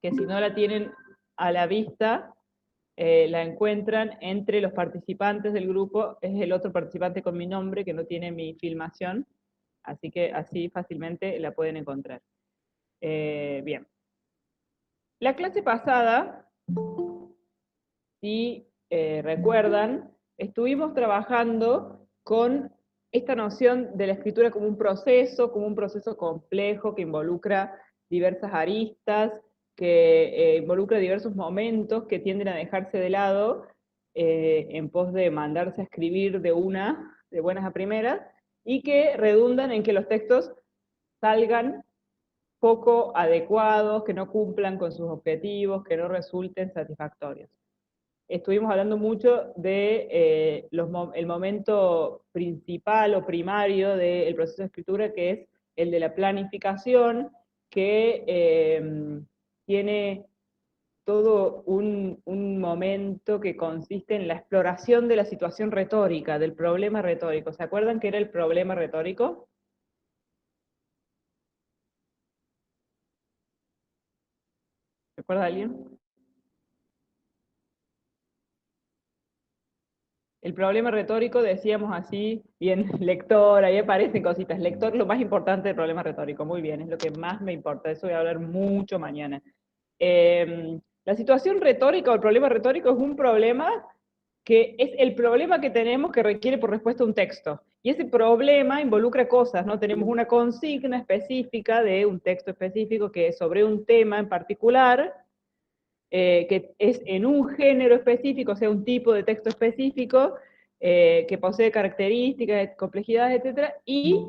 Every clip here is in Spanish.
que si no la tienen a la vista, la encuentran entre los participantes del grupo, es el otro participante con mi nombre que no tiene mi filmación, así que así fácilmente la pueden encontrar. Bien. La clase pasada, si recuerdan, estuvimos trabajando con esta noción de la escritura como un proceso complejo que involucra diversas aristas, que involucra diversos momentos que tienden a dejarse de lado en pos de mandarse a escribir de buenas a primeras, y que redundan en que los textos salgan poco adecuados, que no cumplan con sus objetivos, que no resulten satisfactorios. Estuvimos hablando mucho de el momento principal o primario del proceso de escritura, que es el de la planificación, que tiene todo un momento que consiste en la exploración de la situación retórica, del problema retórico. ¿Se acuerdan qué era el problema retórico? ¿Recuerda alguien? El problema retórico, decíamos así, bien, lector, ahí aparecen cositas. Lector, lo más importante del problema retórico, muy bien, es lo que más me importa, de eso voy a hablar mucho mañana. La situación retórica o el problema retórico es un problema que es el problema que tenemos que requiere por respuesta un texto. Y ese problema involucra cosas, ¿no? Tenemos una consigna específica de un texto específico que es sobre un tema en particular, que es en un género específico, o sea, un tipo de texto específico, que posee características, complejidades, etc., y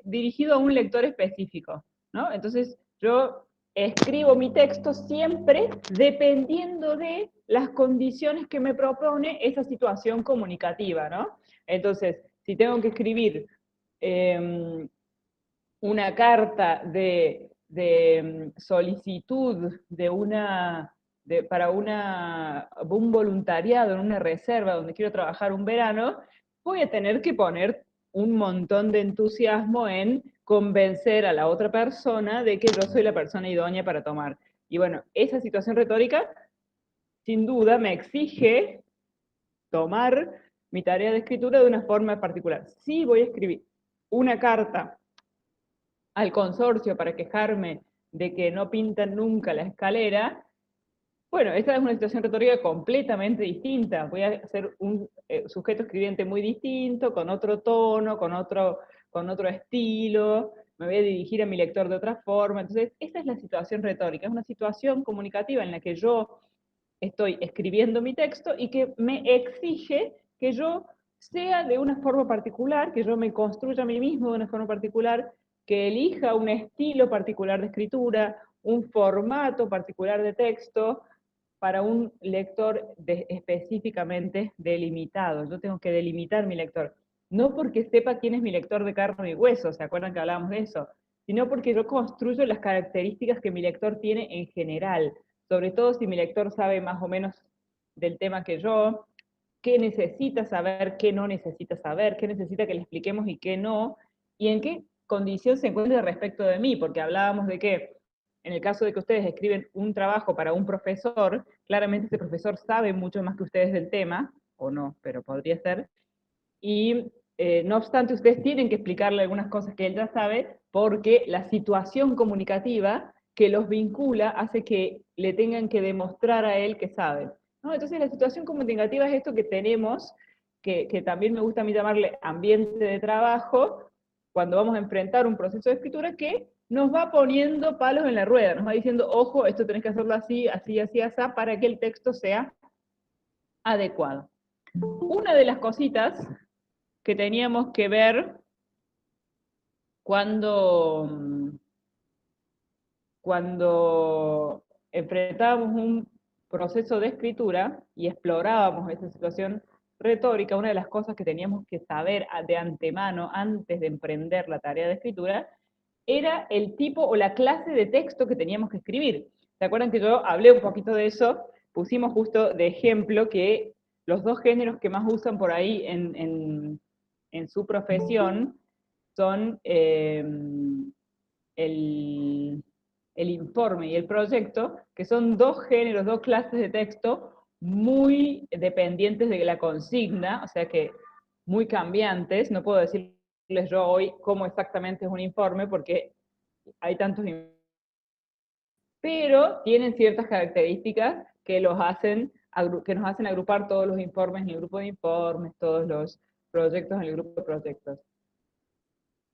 dirigido a un lector específico, ¿no? Entonces, yo escribo mi texto siempre dependiendo de las condiciones que me propone esa situación comunicativa, ¿no? Entonces, si tengo que escribir una carta de solicitud para un voluntariado en una reserva donde quiero trabajar un verano, voy a tener que poner un montón de entusiasmo en convencer a la otra persona de que yo soy la persona idónea para tomar. Y bueno, esa situación retórica, sin duda, me exige tomar mi tarea de escritura de una forma particular. Si voy a escribir una carta al consorcio para quejarme de que no pintan nunca la escalera, bueno, esta es una situación retórica completamente distinta. Voy a ser un sujeto escribiente muy distinto, con otro tono, con otro estilo, me voy a dirigir a mi lector de otra forma. Entonces, esa es la situación retórica, es una situación comunicativa en la que yo estoy escribiendo mi texto y que me exige que yo sea de una forma particular, que yo me construya a mí mismo de una forma particular, que elija un estilo particular de escritura, un formato particular de texto para un lector específicamente delimitado. Yo tengo que delimitar mi lector. No porque sepa quién es mi lector de carne y hueso, ¿se acuerdan que hablábamos de eso? Sino porque yo construyo las características que mi lector tiene en general, sobre todo si mi lector sabe más o menos del tema que yo, qué necesita saber, qué no necesita saber, qué necesita que le expliquemos y qué no, y en qué condición se encuentra respecto de mí, porque hablábamos de que en el caso de que ustedes escriben un trabajo para un profesor, claramente ese profesor sabe mucho más que ustedes del tema, o no, pero podría ser, y no obstante ustedes tienen que explicarle algunas cosas que él ya sabe, porque la situación comunicativa que los vincula hace que le tengan que demostrar a él que saben, ¿no? Entonces la situación comunicativa es esto que tenemos, que también me gusta a mí llamarle ambiente de trabajo, cuando vamos a enfrentar un proceso de escritura que nos va poniendo palos en la rueda, nos va diciendo, ojo, esto tenés que hacerlo así, así, así, así, para que el texto sea adecuado. Una de las cositas que teníamos que ver cuando, cuando enfrentábamos un proceso de escritura y explorábamos esa situación retórica, una de las cosas que teníamos que saber de antemano, antes de emprender la tarea de escritura, era el tipo o la clase de texto que teníamos que escribir. ¿Se acuerdan que yo hablé un poquito de eso? Pusimos justo de ejemplo que los dos géneros que más usan por ahí en su profesión son el el informe y el proyecto, que son dos géneros, dos clases de texto muy dependientes de la consigna, o sea que muy cambiantes. No puedo decirles yo hoy cómo exactamente es un informe, porque hay tantos informes, pero tienen ciertas características que los hacen, que nos hacen agrupar todos los informes en el grupo de informes, todos los proyectos en el grupo de proyectos.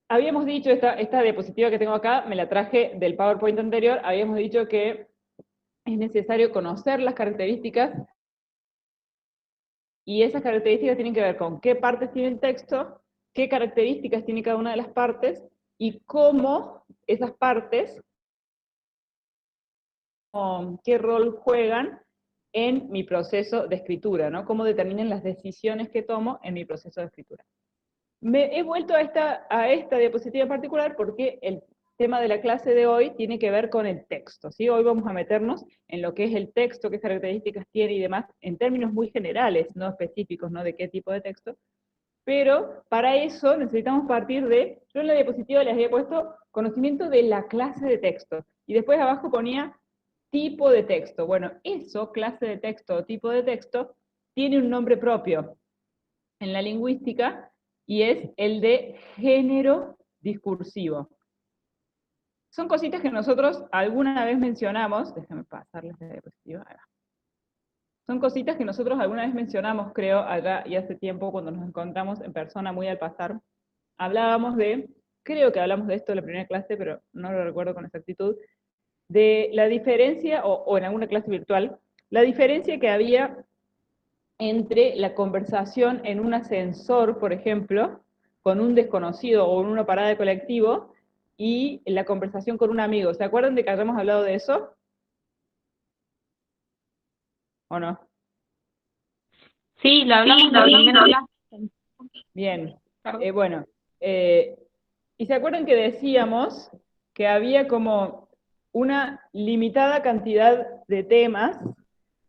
Habíamos dicho, esta diapositiva que tengo acá, me la traje del PowerPoint anterior, habíamos dicho que es necesario conocer las características, y esas características tienen que ver con qué partes tiene el texto, qué características tiene cada una de las partes, y cómo esas partes, qué rol juegan en mi proceso de escritura, ¿no? Cómo determinan las decisiones que tomo en mi proceso de escritura. Me he vuelto a esta diapositiva en particular porque el tema de la clase de hoy tiene que ver con el texto, ¿sí? Hoy vamos a meternos en lo que es el texto, qué características tiene y demás, en términos muy generales, no específicos, ¿no? De qué tipo de texto. Pero para eso necesitamos partir de, yo en la diapositiva les había puesto conocimiento de la clase de texto, y después abajo ponía tipo de texto. Bueno, eso, clase de texto o tipo de texto, tiene un nombre propio en la lingüística, y es el de género discursivo. Son cositas que nosotros alguna vez mencionamos, déjame pasarles la diapositiva, son cositas que nosotros alguna vez mencionamos, creo, allá y hace tiempo, cuando nos encontramos en persona muy al pasar. Hablábamos de, creo que hablamos de esto en la primera clase, pero no lo recuerdo con exactitud, de la diferencia, o en alguna clase virtual, la diferencia que había entre la conversación en un ascensor, por ejemplo, con un desconocido o en una parada de colectivo, y la conversación con un amigo. ¿Se acuerdan de que hayamos hablado de eso? ¿O no? Sí, lo hablamos en la primera clase. Bien. Bueno, eh, y se acuerdan que decíamos que había como una limitada cantidad de temas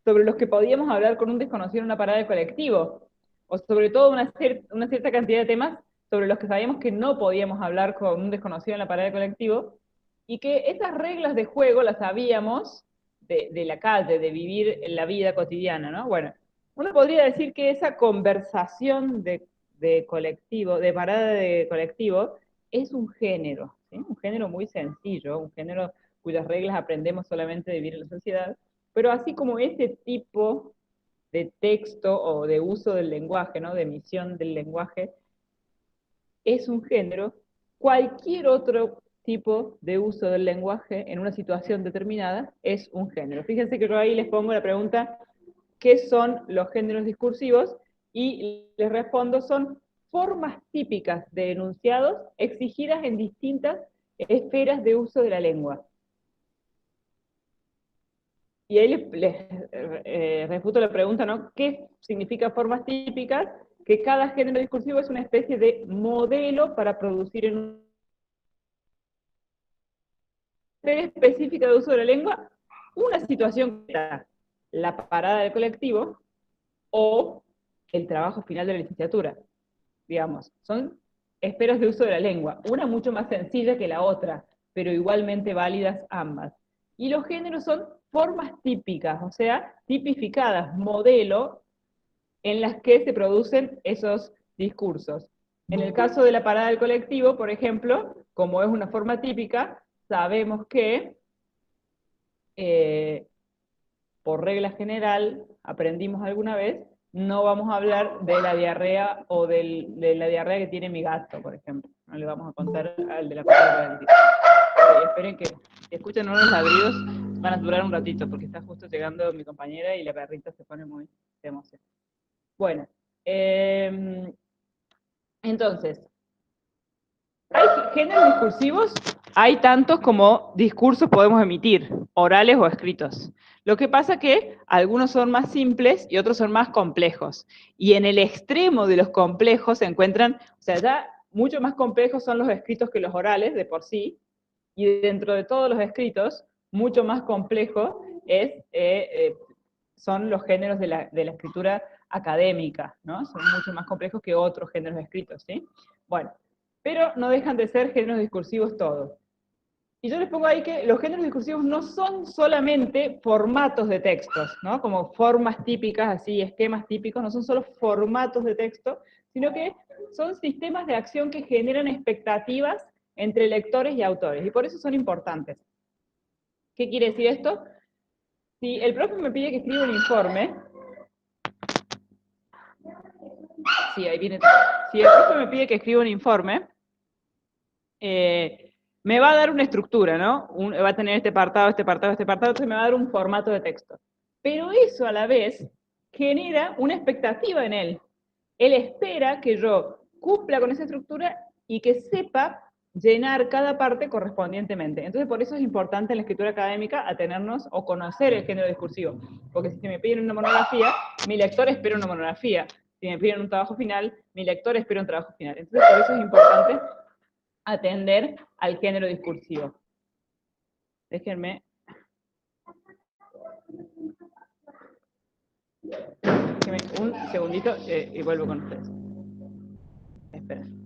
sobre los que podíamos hablar con un desconocido en una parada de colectivo, o sobre todo una cierta cantidad de temas sobre los que sabíamos que no podíamos hablar con un desconocido en la parada de colectivo, y que esas reglas de juego las sabíamos de la calle, de vivir en la vida cotidiana, ¿no? Bueno, uno podría decir que esa conversación de colectivo, de parada de colectivo, es un género, ¿sí? Un género muy sencillo, un género cuyas reglas aprendemos solamente de vivir en la sociedad, pero así como ese tipo de texto o de uso del lenguaje, ¿no? De emisión del lenguaje, es un género, cualquier otro tipo de uso del lenguaje en una situación determinada es un género. Fíjense que yo ahí les pongo la pregunta, ¿qué son los géneros discursivos? Y les respondo, son formas típicas de enunciados exigidas en distintas esferas de uso de la lengua. Y ahí refuto la pregunta, ¿no? ¿Qué significa formas típicas? Que cada género discursivo es una especie de modelo para producir en una esfera específica de uso de la lengua una situación que está la parada del colectivo o el trabajo final de la licenciatura. Digamos, son esferas de uso de la lengua, una mucho más sencilla que la otra, pero igualmente válidas ambas. Y los géneros son formas típicas, o sea, tipificadas, modelo, en las que se producen esos discursos. En el caso de la parada del colectivo, por ejemplo, como es una forma típica, sabemos que, eh, por regla general, aprendimos alguna vez, no vamos a hablar de la diarrea o de la diarrea que tiene mi gato, por ejemplo. No le vamos a contar al de la parada del colectivo. Esperen que, si escuchan unos ladridos, van a durar un ratito, porque está justo llegando mi compañera y la perrita se pone muy de emoción. Bueno, entonces, hay géneros discursivos, hay tantos como discursos podemos emitir, orales o escritos. Lo que pasa que algunos son más simples y otros son más complejos. Y en el extremo de los complejos se encuentran, o sea, ya mucho más complejos son los escritos que los orales de por sí, y dentro de todos los escritos, mucho más complejo son los géneros de la escritura académica, ¿no? Son mucho más complejos que otros géneros escritos, ¿sí? Bueno, pero no dejan de ser géneros discursivos todos. Y yo les pongo ahí que los géneros discursivos no son solamente formatos de textos, ¿no? Como formas típicas, así, esquemas típicos, no son solo formatos de texto, sino que son sistemas de acción que generan expectativas entre lectores y autores, y por eso son importantes. ¿Qué quiere decir esto? Si el profe me pide que escriba un informe, sí, ahí viene todo. Si el profe me pide que escriba un informe, me va a dar una estructura, ¿no? Va a tener este apartado, este apartado, este apartado, entonces me va a dar un formato de texto. Pero eso a la vez genera una expectativa en él. Él espera que yo cumpla con esa estructura y que sepa llenar cada parte correspondientemente. Entonces, por eso es importante en la escritura académica atenernos o conocer el género discursivo. Porque si me piden una monografía, mi lector espera una monografía. Si me piden un trabajo final, mi lector espera un trabajo final. Entonces, por eso es importante atender al género discursivo. Déjenme un segundito y vuelvo con ustedes. Esperen.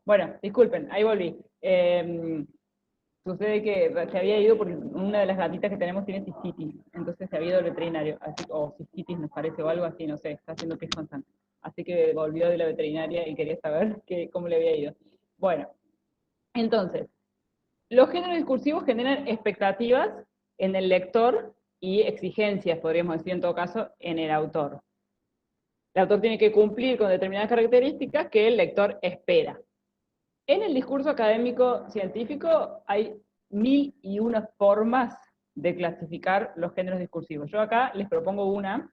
Bueno, disculpen, ahí volví. Sucede que se había ido porque una de las gatitas que tenemos tiene cistitis, entonces se había ido al veterinario, así, o cistitis nos parece, o algo así, no sé, está haciendo pis constante. Así que volvió de la veterinaria y quería saber cómo le había ido. Bueno, entonces, los géneros discursivos generan expectativas en el lector y exigencias, podríamos decir en todo caso, en el autor. El autor tiene que cumplir con determinadas características que el lector espera. En el discurso académico científico hay 1001 formas de clasificar los géneros discursivos. Yo acá les propongo una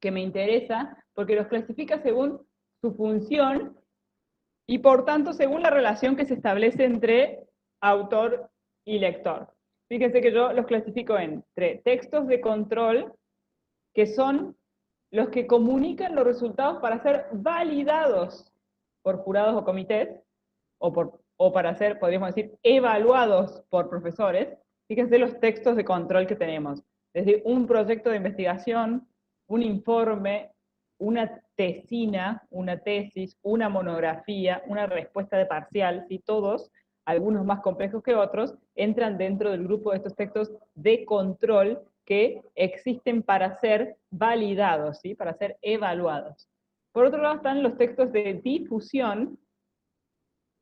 que me interesa porque los clasifica según su función y por tanto según la relación que se establece entre autor y lector. Fíjense que yo los clasifico entre textos de control, que son los que comunican los resultados para ser validados por jurados o comités, o para ser, podríamos decir, evaluados por profesores. Fíjense los textos de control que tenemos. Es decir, un proyecto de investigación, un informe, una tesina, una tesis, una monografía, una respuesta de parcial, ¿sí? Todos, algunos más complejos que otros, entran dentro del grupo de estos textos de control que existen para ser validados, ¿sí? Para ser evaluados. Por otro lado están los textos de difusión,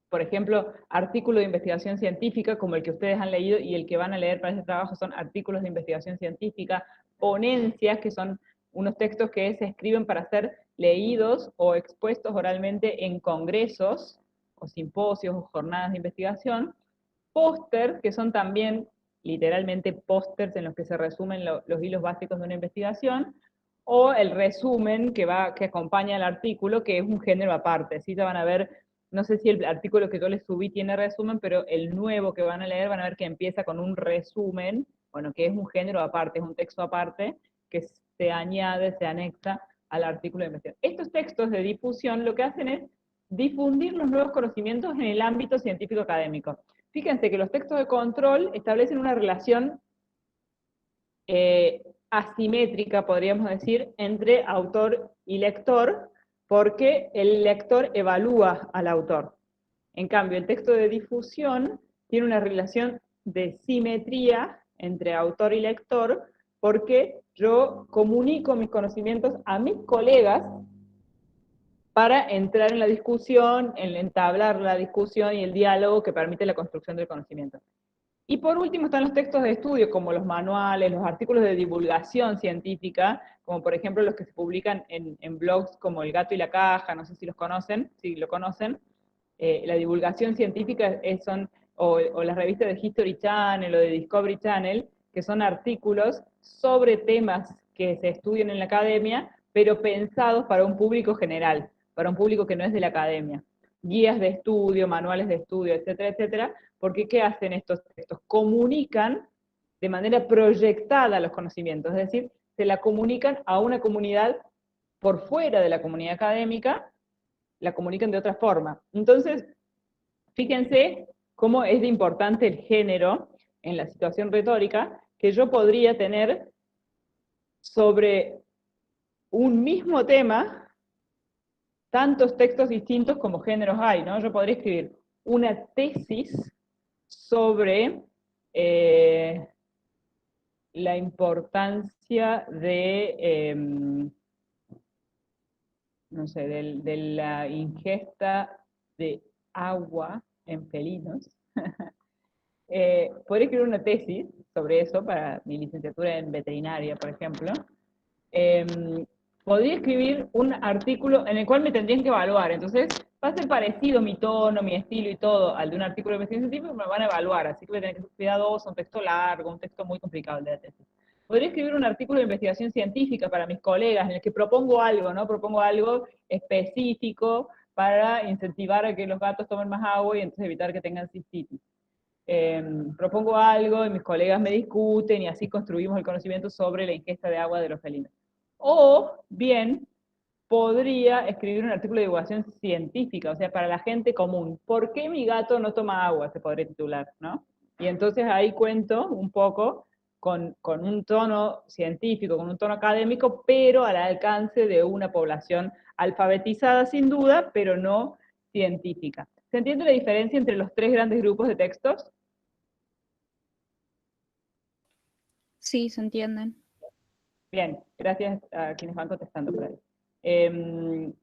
por ejemplo, artículos de investigación científica, como el que ustedes han leído y el que van a leer para este trabajo, son artículos de investigación científica, ponencias, que son unos textos que se escriben para ser leídos o expuestos oralmente en congresos, o simposios, o jornadas de investigación, póster, que son también literalmente pósters en los que se resumen los hilos básicos de una investigación, o el resumen que acompaña al artículo, que es un género aparte. ¿Sí? Ya van a ver, no sé si el artículo que yo les subí tiene resumen, pero el nuevo que van a leer van a ver que empieza con un resumen, bueno, que es un género aparte, es un texto aparte, que se añade, se anexa al artículo de investigación. Estos textos de difusión lo que hacen es difundir los nuevos conocimientos en el ámbito científico académico. Fíjense que los textos de control establecen una relación asimétrica, podríamos decir, entre autor y lector, porque el lector evalúa al autor. En cambio, el texto de difusión tiene una relación de simetría entre autor y lector, porque yo comunico mis conocimientos a mis colegas para entrar en la discusión, en entablar la discusión y el diálogo que permite la construcción del conocimiento. Y por último están los textos de estudio, como los manuales, los artículos de divulgación científica, como por ejemplo los que se publican en blogs como El Gato y la Caja, no sé si los conocen, si lo conocen. La divulgación científica o las revistas de History Channel o de Discovery Channel, que son artículos sobre temas que se estudian en la academia, pero pensados para un público general, para un público que no es de la academia. Guías de estudio, manuales de estudio, etcétera, etcétera, porque ¿qué hacen estos textos? Comunican de manera proyectada los conocimientos, es decir, se la comunican a una comunidad por fuera de la comunidad académica, la comunican de otra forma. Entonces, fíjense cómo es de importante el género en la situación retórica, que yo podría tener sobre un mismo tema tantos textos distintos como géneros hay, ¿no? Yo podría escribir una tesis sobre la importancia de, no sé, de la ingesta de agua en felinos. Podría escribir una tesis sobre eso para mi licenciatura en veterinaria, por ejemplo. Podría escribir un artículo en el cual me tendrían que evaluar. Entonces, va a ser parecido mi tono, mi estilo y todo al de un artículo de investigación científica, me van a evaluar. Así que voy a tener que ser cuidadoso, un texto largo, un texto muy complicado el de la tesis. Podría escribir un artículo de investigación científica para mis colegas en el que propongo algo, ¿no? Propongo algo específico para incentivar a que los gatos tomen más agua y entonces evitar que tengan cistitis. Propongo algo y mis colegas me discuten y así construimos el conocimiento sobre la ingesta de agua de los felinos. O bien, podría escribir un artículo de divulgación científica, o sea, para la gente común. ¿Por qué mi gato no toma agua? Se podría titular, ¿no? Y entonces ahí cuento un poco con un tono científico, con un tono académico, pero al alcance de una población alfabetizada sin duda, pero no científica. ¿Se entiende la diferencia entre los tres grandes grupos de textos? Sí, se entienden. Bien, gracias a quienes van contestando por ahí. Eh,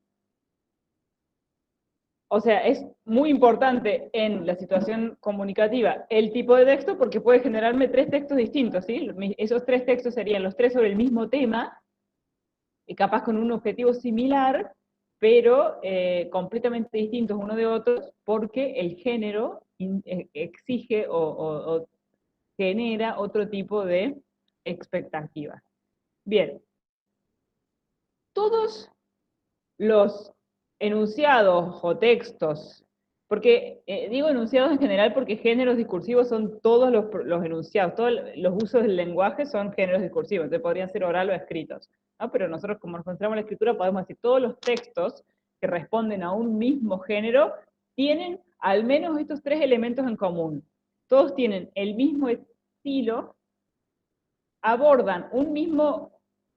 o sea, es muy importante en la situación comunicativa el tipo de texto porque puede generarme tres textos distintos, ¿sí? Esos tres textos serían los tres sobre el mismo tema, y capaz con un objetivo similar, pero completamente distintos uno de otros porque el género exige o genera otro tipo de expectativa. Bien, todos los enunciados o textos, porque digo enunciados en general porque géneros discursivos son todos los enunciados, todos los usos del lenguaje son géneros discursivos, entonces podrían ser oral o escritos, ¿no? Pero nosotros como nos concentramos en la escritura podemos decir todos los textos que responden a un mismo género tienen al menos estos tres elementos en común. Todos tienen el mismo estilo, abordan un mismo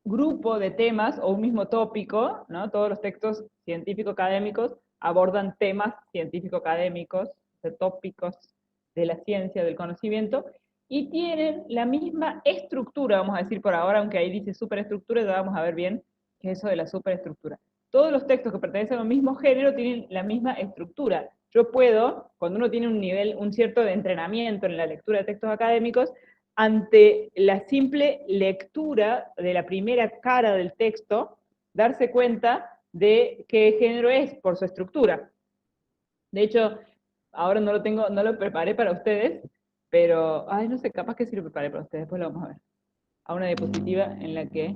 grupo de temas o un mismo tópico, ¿no? Todos los textos científico-académicos abordan temas científico-académicos, de tópicos de la ciencia, del conocimiento, y tienen la misma estructura, vamos a decir por ahora, aunque ahí dice superestructura, ya vamos a ver bien qué es eso de la superestructura. Todos los textos que pertenecen al mismo género tienen la misma estructura. Yo puedo, cuando uno tiene un nivel, un cierto de entrenamiento en la lectura de textos académicos, ante la simple lectura de la primera cara del texto, darse cuenta de qué género es por su estructura. De hecho, ahora no lo tengo, no lo preparé para ustedes, pero, ay, no sé, capaz que sí lo preparé para ustedes, después lo vamos a ver. A una diapositiva en la que,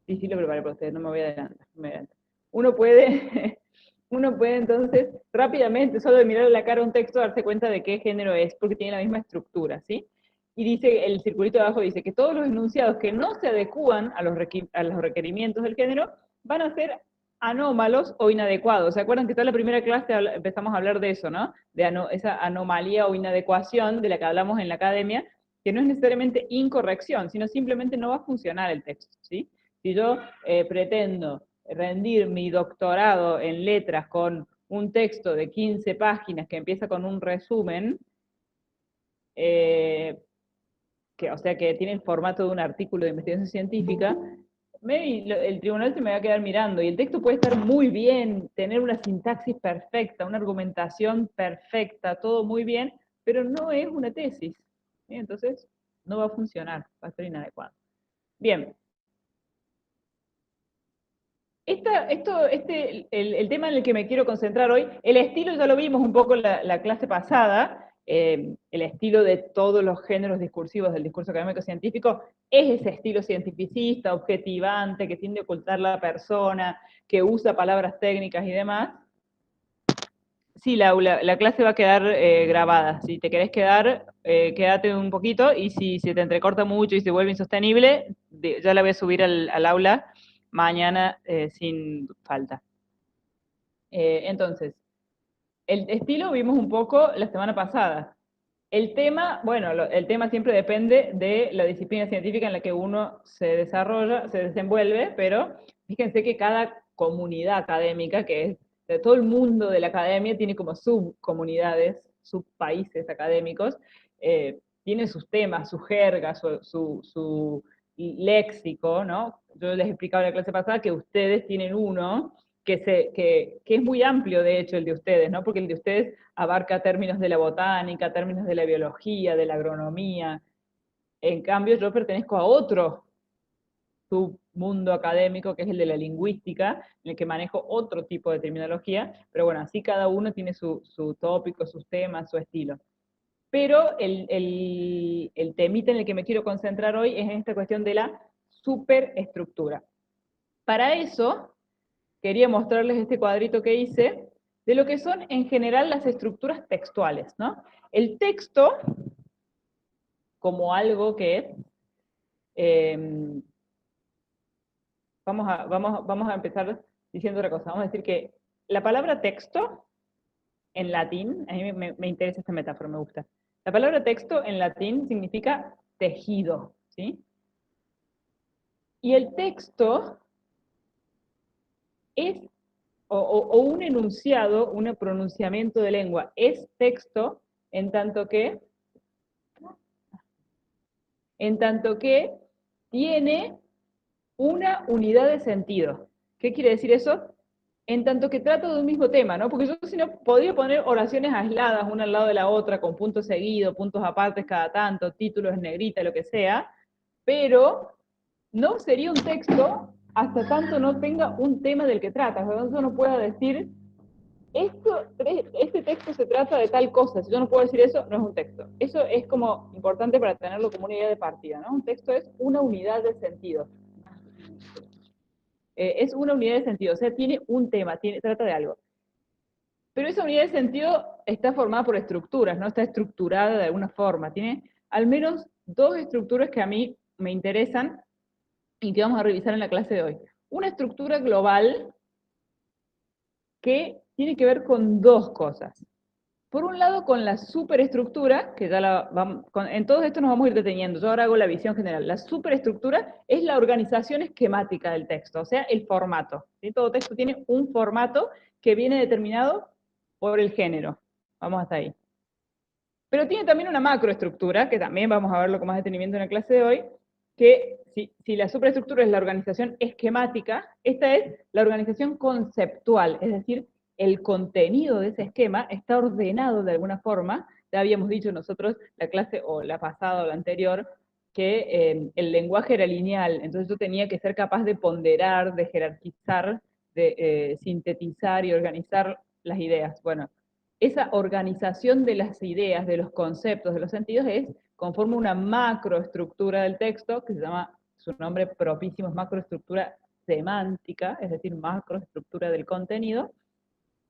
sí lo preparé para ustedes, no me voy a adelantar. Uno puede, uno puede entonces rápidamente, solo de mirar la cara a un texto, darse cuenta de qué género es, porque tiene la misma estructura, ¿sí? Y dice, el circulito de abajo dice que todos los enunciados que no se adecúan a los requerimientos del género van a ser anómalos o inadecuados. ¿Se acuerdan que está en la primera clase empezamos a hablar de eso, ¿no? De esa anomalía o inadecuación de la que hablamos en la academia, que no es necesariamente incorrección, sino simplemente no va a funcionar el texto, ¿sí? Si yo pretendo rendir mi doctorado en letras con un texto de 15 páginas que empieza con un resumen, o sea que tiene el formato de un artículo de investigación científica, el tribunal se me va a quedar mirando y el texto puede estar muy bien, tener una sintaxis perfecta, una argumentación perfecta, todo muy bien, pero no es una tesis. Entonces, no va a funcionar, va a ser inadecuado. Bien. El tema en el que me quiero concentrar hoy, el estilo ya lo vimos un poco en la clase pasada, el estilo de todos los géneros discursivos del discurso académico científico es ese estilo cientificista, objetivante, que tiende a ocultar la persona, que usa palabras técnicas y demás. Sí, la clase va a quedar grabada. Si te querés quedar, quédate un poquito, y si se te entrecorta mucho y se vuelve insostenible, ya la voy a subir al aula mañana sin falta. Entonces, el estilo vimos un poco la semana pasada. El tema, bueno, el tema siempre depende de la disciplina científica en la que uno se desarrolla, se desenvuelve, pero fíjense que cada comunidad académica, que es de todo el mundo de la academia, tiene como subcomunidades, subpaíses académicos, tiene sus temas, su jerga, su léxico, ¿no? Yo les explicaba en la clase pasada que ustedes tienen uno que es muy amplio, de hecho, el de ustedes, ¿no? Porque el de ustedes abarca términos de la botánica, términos de la biología, de la agronomía. En cambio, yo pertenezco a otro submundo académico, que es el de la lingüística, en el que manejo otro tipo de terminología, pero bueno, así cada uno tiene su tópico, sus temas, su estilo. Pero el temita en el que me quiero concentrar hoy es en esta cuestión de la superestructura. Para eso, quería mostrarles este cuadrito que hice de lo que son en general las estructuras textuales, ¿no? El texto, como algo que es, vamos a empezar diciendo otra cosa. Vamos a decir que la palabra texto en latín, a mí me interesa esta metáfora, me gusta. La palabra texto en latín significa tejido, ¿sí? Y el texto es, o un enunciado, un pronunciamiento de lengua, es texto en tanto que tiene una unidad de sentido. ¿Qué quiere decir eso? En tanto que trata de un mismo tema, ¿no? Porque yo si no podría poner oraciones aisladas una al lado de la otra, con puntos seguidos, puntos apartes cada tanto, títulos en negrita, lo que sea, pero no sería un texto hasta tanto no tenga un tema del que trata. Entonces uno pueda decir, este texto se trata de tal cosa. Si yo no puedo decir eso, no es un texto. Eso es como importante para tenerlo como una idea de partida, ¿no? Un texto es una unidad de sentido. Es una unidad de sentido, o sea, tiene un tema, trata de algo. Pero esa unidad de sentido está formada por estructuras, ¿no? Está estructurada de alguna forma. Tiene al menos dos estructuras que a mí me interesan y que vamos a revisar en la clase de hoy. Una estructura global que tiene que ver con dos cosas. Por un lado, con la superestructura, que ya en todo esto nos vamos a ir deteniendo. Yo ahora hago la visión general. La superestructura es la organización esquemática del texto, o sea, el formato. ¿Sí? Todo texto tiene un formato que viene determinado por el género. Vamos hasta ahí. Pero tiene también una macroestructura, que también vamos a verlo con más detenimiento en la clase de hoy, que si la superestructura es la organización esquemática, esta es la organización conceptual, es decir, el contenido de ese esquema está ordenado de alguna forma. Ya habíamos dicho nosotros, la clase o la pasada o la anterior, que el lenguaje era lineal, entonces yo tenía que ser capaz de ponderar, de jerarquizar, de sintetizar y organizar las ideas. Bueno, esa organización de las ideas, de los conceptos, de los sentidos, conforma una macroestructura del texto, que se llama, su nombre propísimo es macroestructura semántica, es decir, macroestructura del contenido,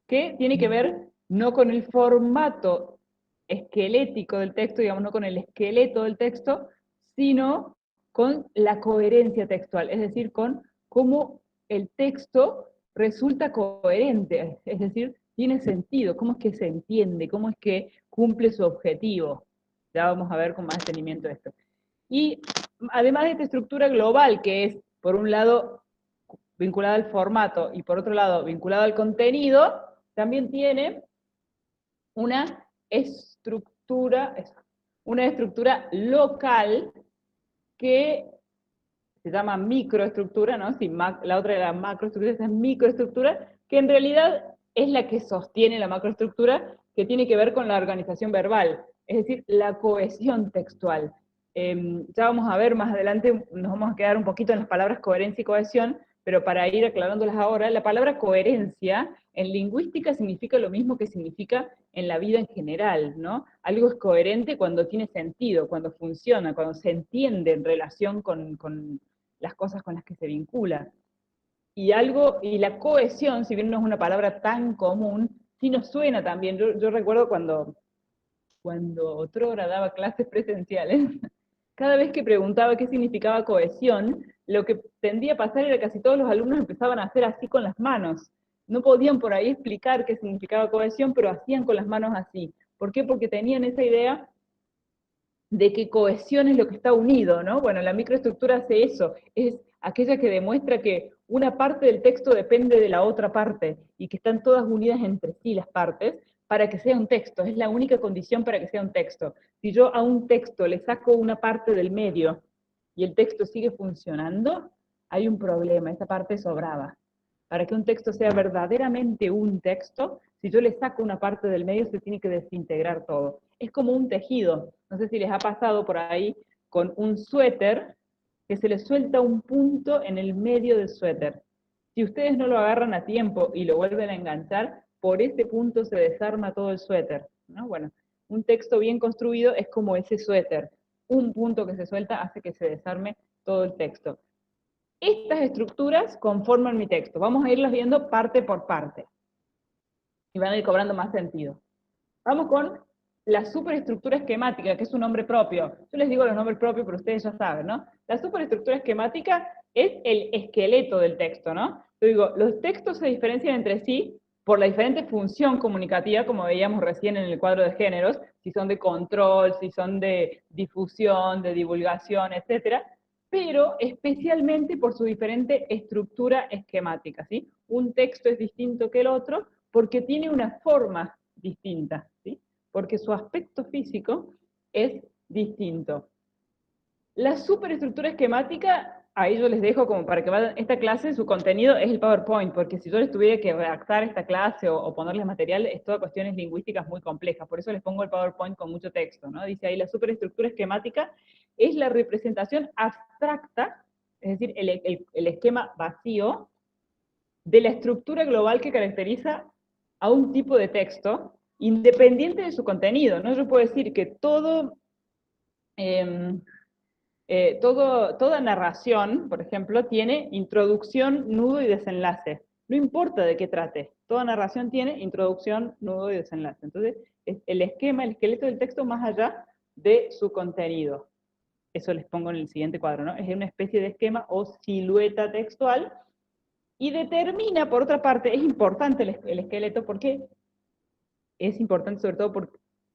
que tiene que ver no con el formato esquelético del texto, digamos, no con el esqueleto del texto, sino con la coherencia textual, es decir, con cómo el texto resulta coherente, es decir, tiene sentido, cómo es que se entiende, cómo es que cumple su objetivo. Ya vamos a ver con más detenimiento esto. Y además de esta estructura global, que es, por un lado, vinculada al formato y por otro lado, vinculada al contenido, también tiene una estructura local que se llama microestructura, ¿no? Si la otra era macroestructura, esta es microestructura, que en realidad es la que sostiene la macroestructura, que tiene que ver con la organización verbal. es decir, la cohesión textual. Ya vamos a ver más adelante, nos vamos a quedar un poquito en las palabras coherencia y cohesión, pero para ir aclarándolas ahora, la palabra coherencia en lingüística significa lo mismo que significa en la vida en general, ¿no? Algo es coherente cuando tiene sentido, cuando funciona, cuando se entiende en relación con las cosas con las que se vincula. Y la cohesión, si bien no es una palabra tan común, sí nos suena también. Yo recuerdo cuando otrora daba clases presenciales, cada vez que preguntaba qué significaba cohesión, lo que tendía a pasar era que casi todos los alumnos empezaban a hacer así con las manos. No podían por ahí explicar qué significaba cohesión, pero hacían con las manos así. ¿Por qué? Porque tenían esa idea de que cohesión es lo que está unido, ¿no? Bueno, la microestructura hace eso, es aquella que demuestra que una parte del texto depende de la otra parte y que están todas unidas entre sí las partes para que sea un texto, es la única condición para que sea un texto. Si yo a un texto le saco una parte del medio y el texto sigue funcionando, hay un problema, esa parte sobraba. Para que un texto sea verdaderamente un texto, si yo le saco una parte del medio, se tiene que desintegrar todo. Es como un tejido. No sé si les ha pasado por ahí con un suéter que se le suelta un punto en el medio del suéter. Si ustedes no lo agarran a tiempo y lo vuelven a enganchar, por ese punto se desarma todo el suéter, ¿no? Bueno, un texto bien construido es como ese suéter. Un punto que se suelta hace que se desarme todo el texto. Estas estructuras conforman mi texto. Vamos a irlas viendo parte por parte. Y van a ir cobrando más sentido. Vamos con la superestructura esquemática, que es un nombre propio. Yo les digo los nombres propios, pero ustedes ya saben, ¿no? La superestructura esquemática es el esqueleto del texto, ¿no? Yo digo, los textos se diferencian entre sí por la diferente función comunicativa, como veíamos recién en el cuadro de géneros, si son de control, si son de difusión, de divulgación, etcétera, pero especialmente por su diferente estructura esquemática, ¿sí? Un texto es distinto que el otro porque tiene una forma distinta, ¿sí? Porque su aspecto físico es distinto. La superestructura esquemática, ahí yo les dejo como para que vayan, esta clase, su contenido es el PowerPoint, porque si yo les tuviera que redactar esta clase o ponerles material, es toda cuestiones lingüísticas muy complejas, por eso les pongo el PowerPoint con mucho texto, ¿no? Dice ahí, la superestructura esquemática es la representación abstracta, es decir, el esquema vacío, de la estructura global que caracteriza a un tipo de texto, independiente de su contenido, ¿no? Yo puedo decir que toda narración, por ejemplo, tiene introducción, nudo y desenlace. No importa de qué trate, toda narración tiene introducción, nudo y desenlace. Entonces, es el esquema, el esqueleto del texto más allá de su contenido. Eso les pongo en el siguiente cuadro, ¿no? Es una especie de esquema o silueta textual y determina, por otra parte, es importante el esqueleto porque es importante sobre todo por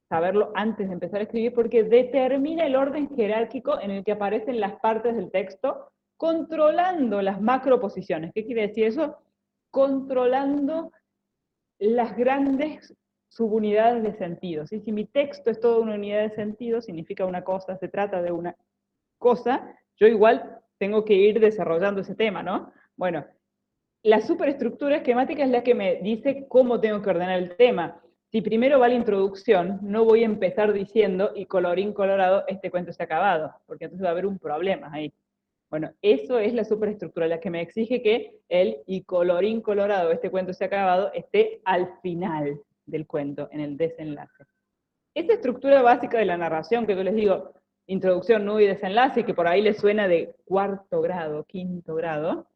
saberlo antes de empezar a escribir, porque determina el orden jerárquico en el que aparecen las partes del texto, controlando las macroposiciones. ¿Qué quiere decir eso? Controlando las grandes subunidades de sentido. ¿Sí? Si mi texto es toda una unidad de sentido, significa una cosa, se trata de una cosa, yo igual tengo que ir desarrollando ese tema, ¿no? Bueno, la superestructura esquemática es la que me dice cómo tengo que ordenar el tema. Si primero va la introducción, no voy a empezar diciendo, y colorín colorado, este cuento se ha acabado, porque entonces va a haber un problema ahí. Bueno, eso es la superestructura, la que me exige que el y colorín colorado, este cuento se ha acabado, esté al final del cuento, en el desenlace. Esa estructura básica de la narración que yo les digo, introducción, nudo y desenlace, que por ahí les suena de cuarto grado, quinto grado,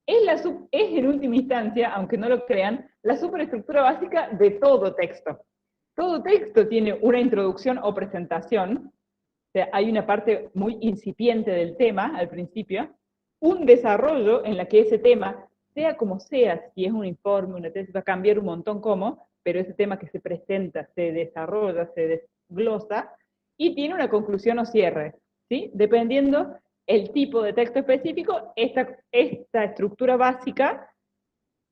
es en última instancia, aunque no lo crean, la superestructura básica de todo texto. Todo texto tiene una introducción o presentación, o sea, hay una parte muy incipiente del tema al principio, un desarrollo en la que ese tema, sea como sea, si es un informe, una tesis, va a cambiar un montón cómo, pero ese tema que se presenta, se desarrolla, se desglosa, y tiene una conclusión o cierre, ¿sí? Dependiendo el tipo de texto específico, esta estructura básica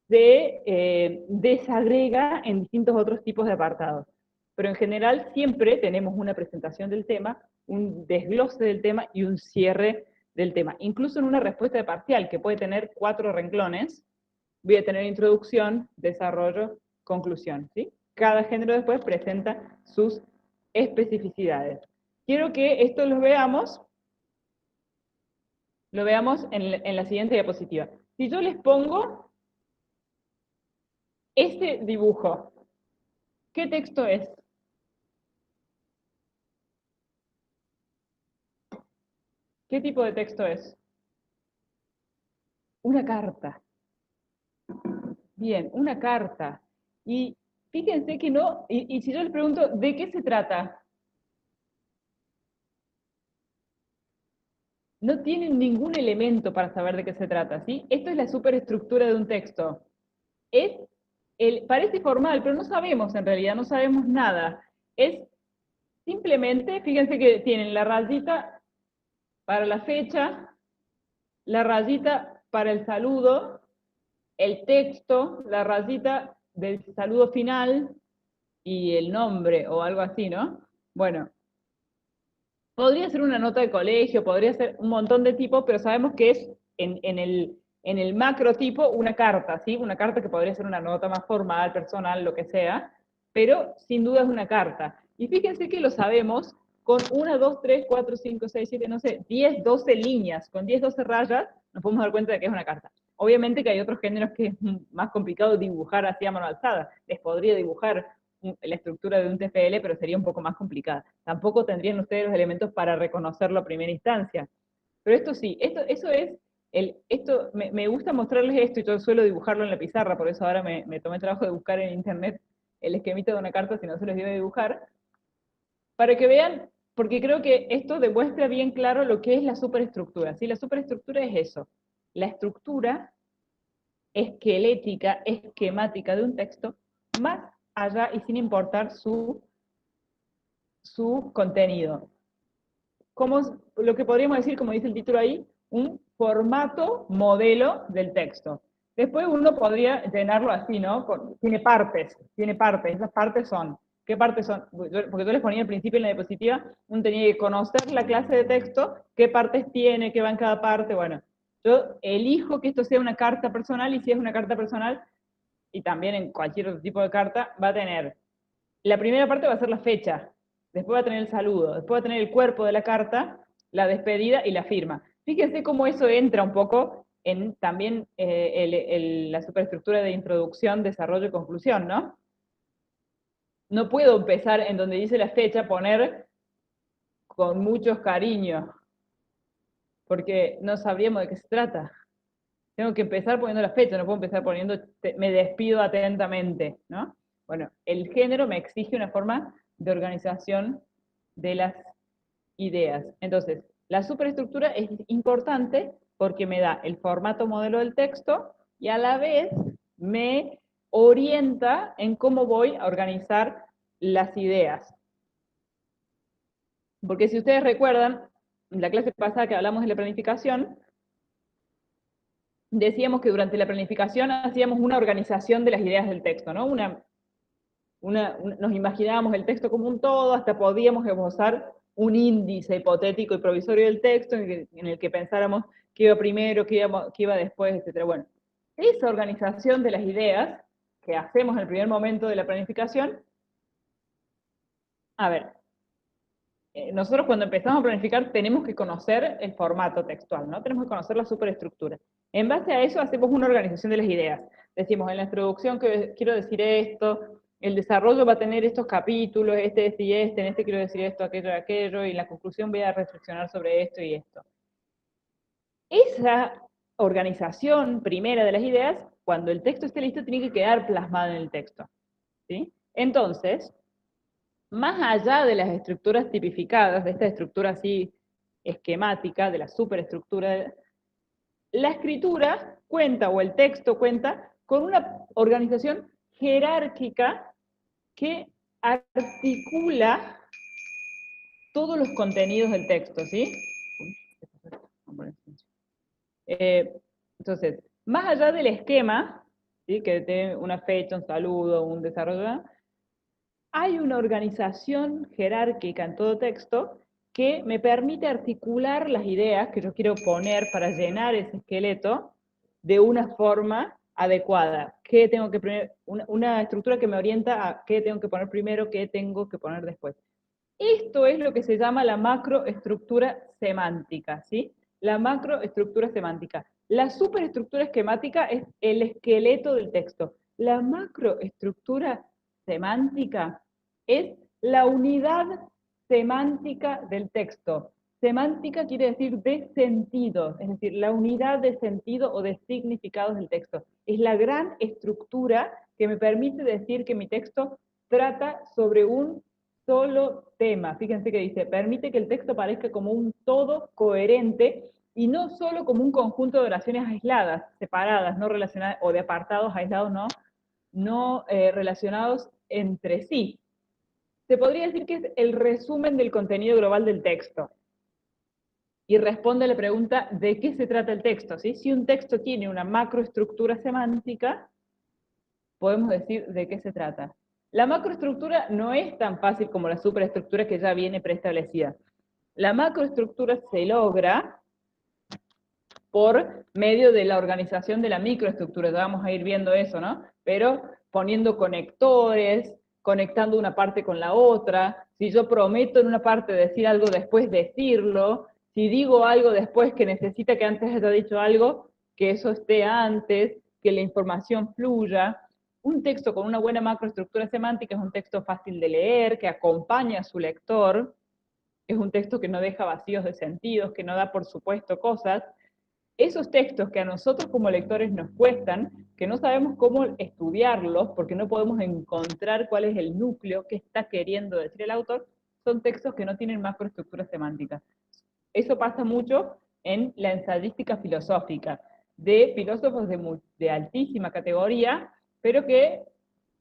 se desagrega en distintos otros tipos de apartados. Pero en general siempre tenemos una presentación del tema, un desglose del tema y un cierre del tema. Incluso en una respuesta de parcial, que puede tener 4 renglones, voy a tener introducción, desarrollo, conclusión. ¿sí? Cada género después presenta sus especificidades. Quiero que esto lo veamos en la siguiente diapositiva. Si yo les pongo este dibujo, ¿qué texto es? ¿Qué tipo de texto es? Una carta. Bien, una carta. Y fíjense que no, y si yo les pregunto, ¿de qué se trata? No tienen ningún elemento para saber de qué se trata, ¿sí? Esto es la superestructura de un texto. Parece formal, pero no sabemos en realidad, no sabemos nada. Es simplemente, fíjense que tienen la rayita para la fecha, la rayita para el saludo, el texto, la rayita del saludo final y el nombre o algo así, ¿no? Bueno, podría ser una nota de colegio, podría ser un montón de tipos, pero sabemos que es en el macro tipo una carta, ¿sí? Una carta que podría ser una nota más formal, personal, lo que sea, pero sin duda es una carta. Y fíjense que lo sabemos con 1, 2, 3, 4, 5, 6, 7, no sé, 10, 12 líneas, con 10, 12 rayas, nos podemos dar cuenta de que es una carta. Obviamente que hay otros géneros que es más complicado dibujar así a mano alzada. Les podría dibujar la estructura de un TFL, pero sería un poco más complicada. Tampoco tendrían ustedes los elementos para reconocerlo a primera instancia. Pero esto sí, eso es, me gusta mostrarles esto, y yo suelo dibujarlo en la pizarra, por eso ahora me tomé el trabajo de buscar en internet el esquemita de una carta, si no se los iba a dibujar, para que vean, porque creo que esto demuestra bien claro lo que es la superestructura. ¿Sí? La superestructura es eso, la estructura esquelética, esquemática de un texto, más allá y sin importar su contenido. Como lo que podríamos decir, como dice el título ahí, un formato modelo del texto. Después uno podría llenarlo así, ¿no? Tiene partes, esas partes son, ¿qué partes son? Porque yo les ponía al principio en la diapositiva, uno tenía que conocer la clase de texto, qué partes tiene, qué va en cada parte, bueno, yo elijo que esto sea una carta personal, y si es una carta personal, y también en cualquier otro tipo de carta, va a tener, la primera parte va a ser la fecha, después va a tener el saludo, después va a tener el cuerpo de la carta, la despedida y la firma. Fíjense cómo eso entra un poco en también la superestructura de introducción, desarrollo y conclusión, ¿no? No puedo empezar en donde dice la fecha, poner con muchos cariños, porque no sabríamos de qué se trata. Tengo que empezar poniendo la fecha, no puedo empezar poniendo, me despido atentamente, ¿no? Bueno, el género me exige una forma de organización de las ideas. Entonces, la superestructura es importante porque me da el formato modelo del texto y a la vez me orienta en cómo voy a organizar las ideas. Porque si ustedes recuerdan, en la clase pasada que hablamos de la planificación, decíamos que durante la planificación hacíamos una organización de las ideas del texto, ¿no? Nos imaginábamos el texto como un todo, hasta podíamos esbozar un índice hipotético y provisorio del texto en el que pensáramos qué iba primero, qué iba después, etc. Bueno, esa organización de las ideas que hacemos en el primer momento de la planificación, a ver, nosotros cuando empezamos a planificar tenemos que conocer el formato textual, ¿no? Tenemos que conocer la superestructura. En base a eso hacemos una organización de las ideas. Decimos, en la introducción que quiero decir esto, el desarrollo va a tener estos capítulos, y en este quiero decir esto, aquello, y en la conclusión voy a reflexionar sobre esto y esto. Esa organización primera de las ideas, cuando el texto esté listo, tiene que quedar plasmado en el texto, ¿sí? Entonces, más allá de las estructuras tipificadas, de esta estructura así esquemática, de la superestructura, la escritura cuenta, o el texto cuenta, con una organización jerárquica que articula todos los contenidos del texto, ¿sí? Entonces, más allá del esquema, ¿sí? Que tiene una fecha, un saludo, un desarrollo, hay una organización jerárquica en todo texto que me permite articular las ideas que yo quiero poner para llenar ese esqueleto de una forma adecuada. ¿Qué tengo que poner? Una estructura que me orienta a qué tengo que poner primero, qué tengo que poner después. Esto es lo que se llama la macroestructura semántica, ¿sí? La macroestructura semántica. La superestructura esquemática es el esqueleto del texto. La macroestructura semántica es la unidad semántica del texto. Semántica quiere decir de sentido, es decir, la unidad de sentido o de significados del texto. Es la gran estructura que me permite decir que mi texto trata sobre un solo tema. Fíjense que dice, permite que el texto parezca como un todo coherente y no solo como un conjunto de oraciones aisladas, separadas, no relacionadas, o de apartados aislados, no relacionados entre sí. Se podría decir que es el resumen del contenido global del texto. Y responde a la pregunta, ¿de qué se trata el texto? ¿Sí? Si un texto tiene una macroestructura semántica, podemos decir de qué se trata. La macroestructura no es tan fácil como la superestructura que ya viene preestablecida. La macroestructura se logra por medio de la organización de la microestructura, ya vamos a ir viendo eso, ¿no? Pero poniendo conectores, conectando una parte con la otra, si yo prometo en una parte decir algo, después decirlo, si digo algo después que necesita que antes haya dicho algo, que eso esté antes, que la información fluya. Un texto con una buena macroestructura semántica es un texto fácil de leer, que acompaña a su lector, es un texto que no deja vacíos de sentidos, que no da por supuesto cosas. Esos textos que a nosotros como lectores nos cuestan, que no sabemos cómo estudiarlos, porque no podemos encontrar cuál es el núcleo que está queriendo decir el autor, son textos que no tienen macroestructura semántica. Eso pasa mucho en la ensayística filosófica, de filósofos de altísima categoría, pero que,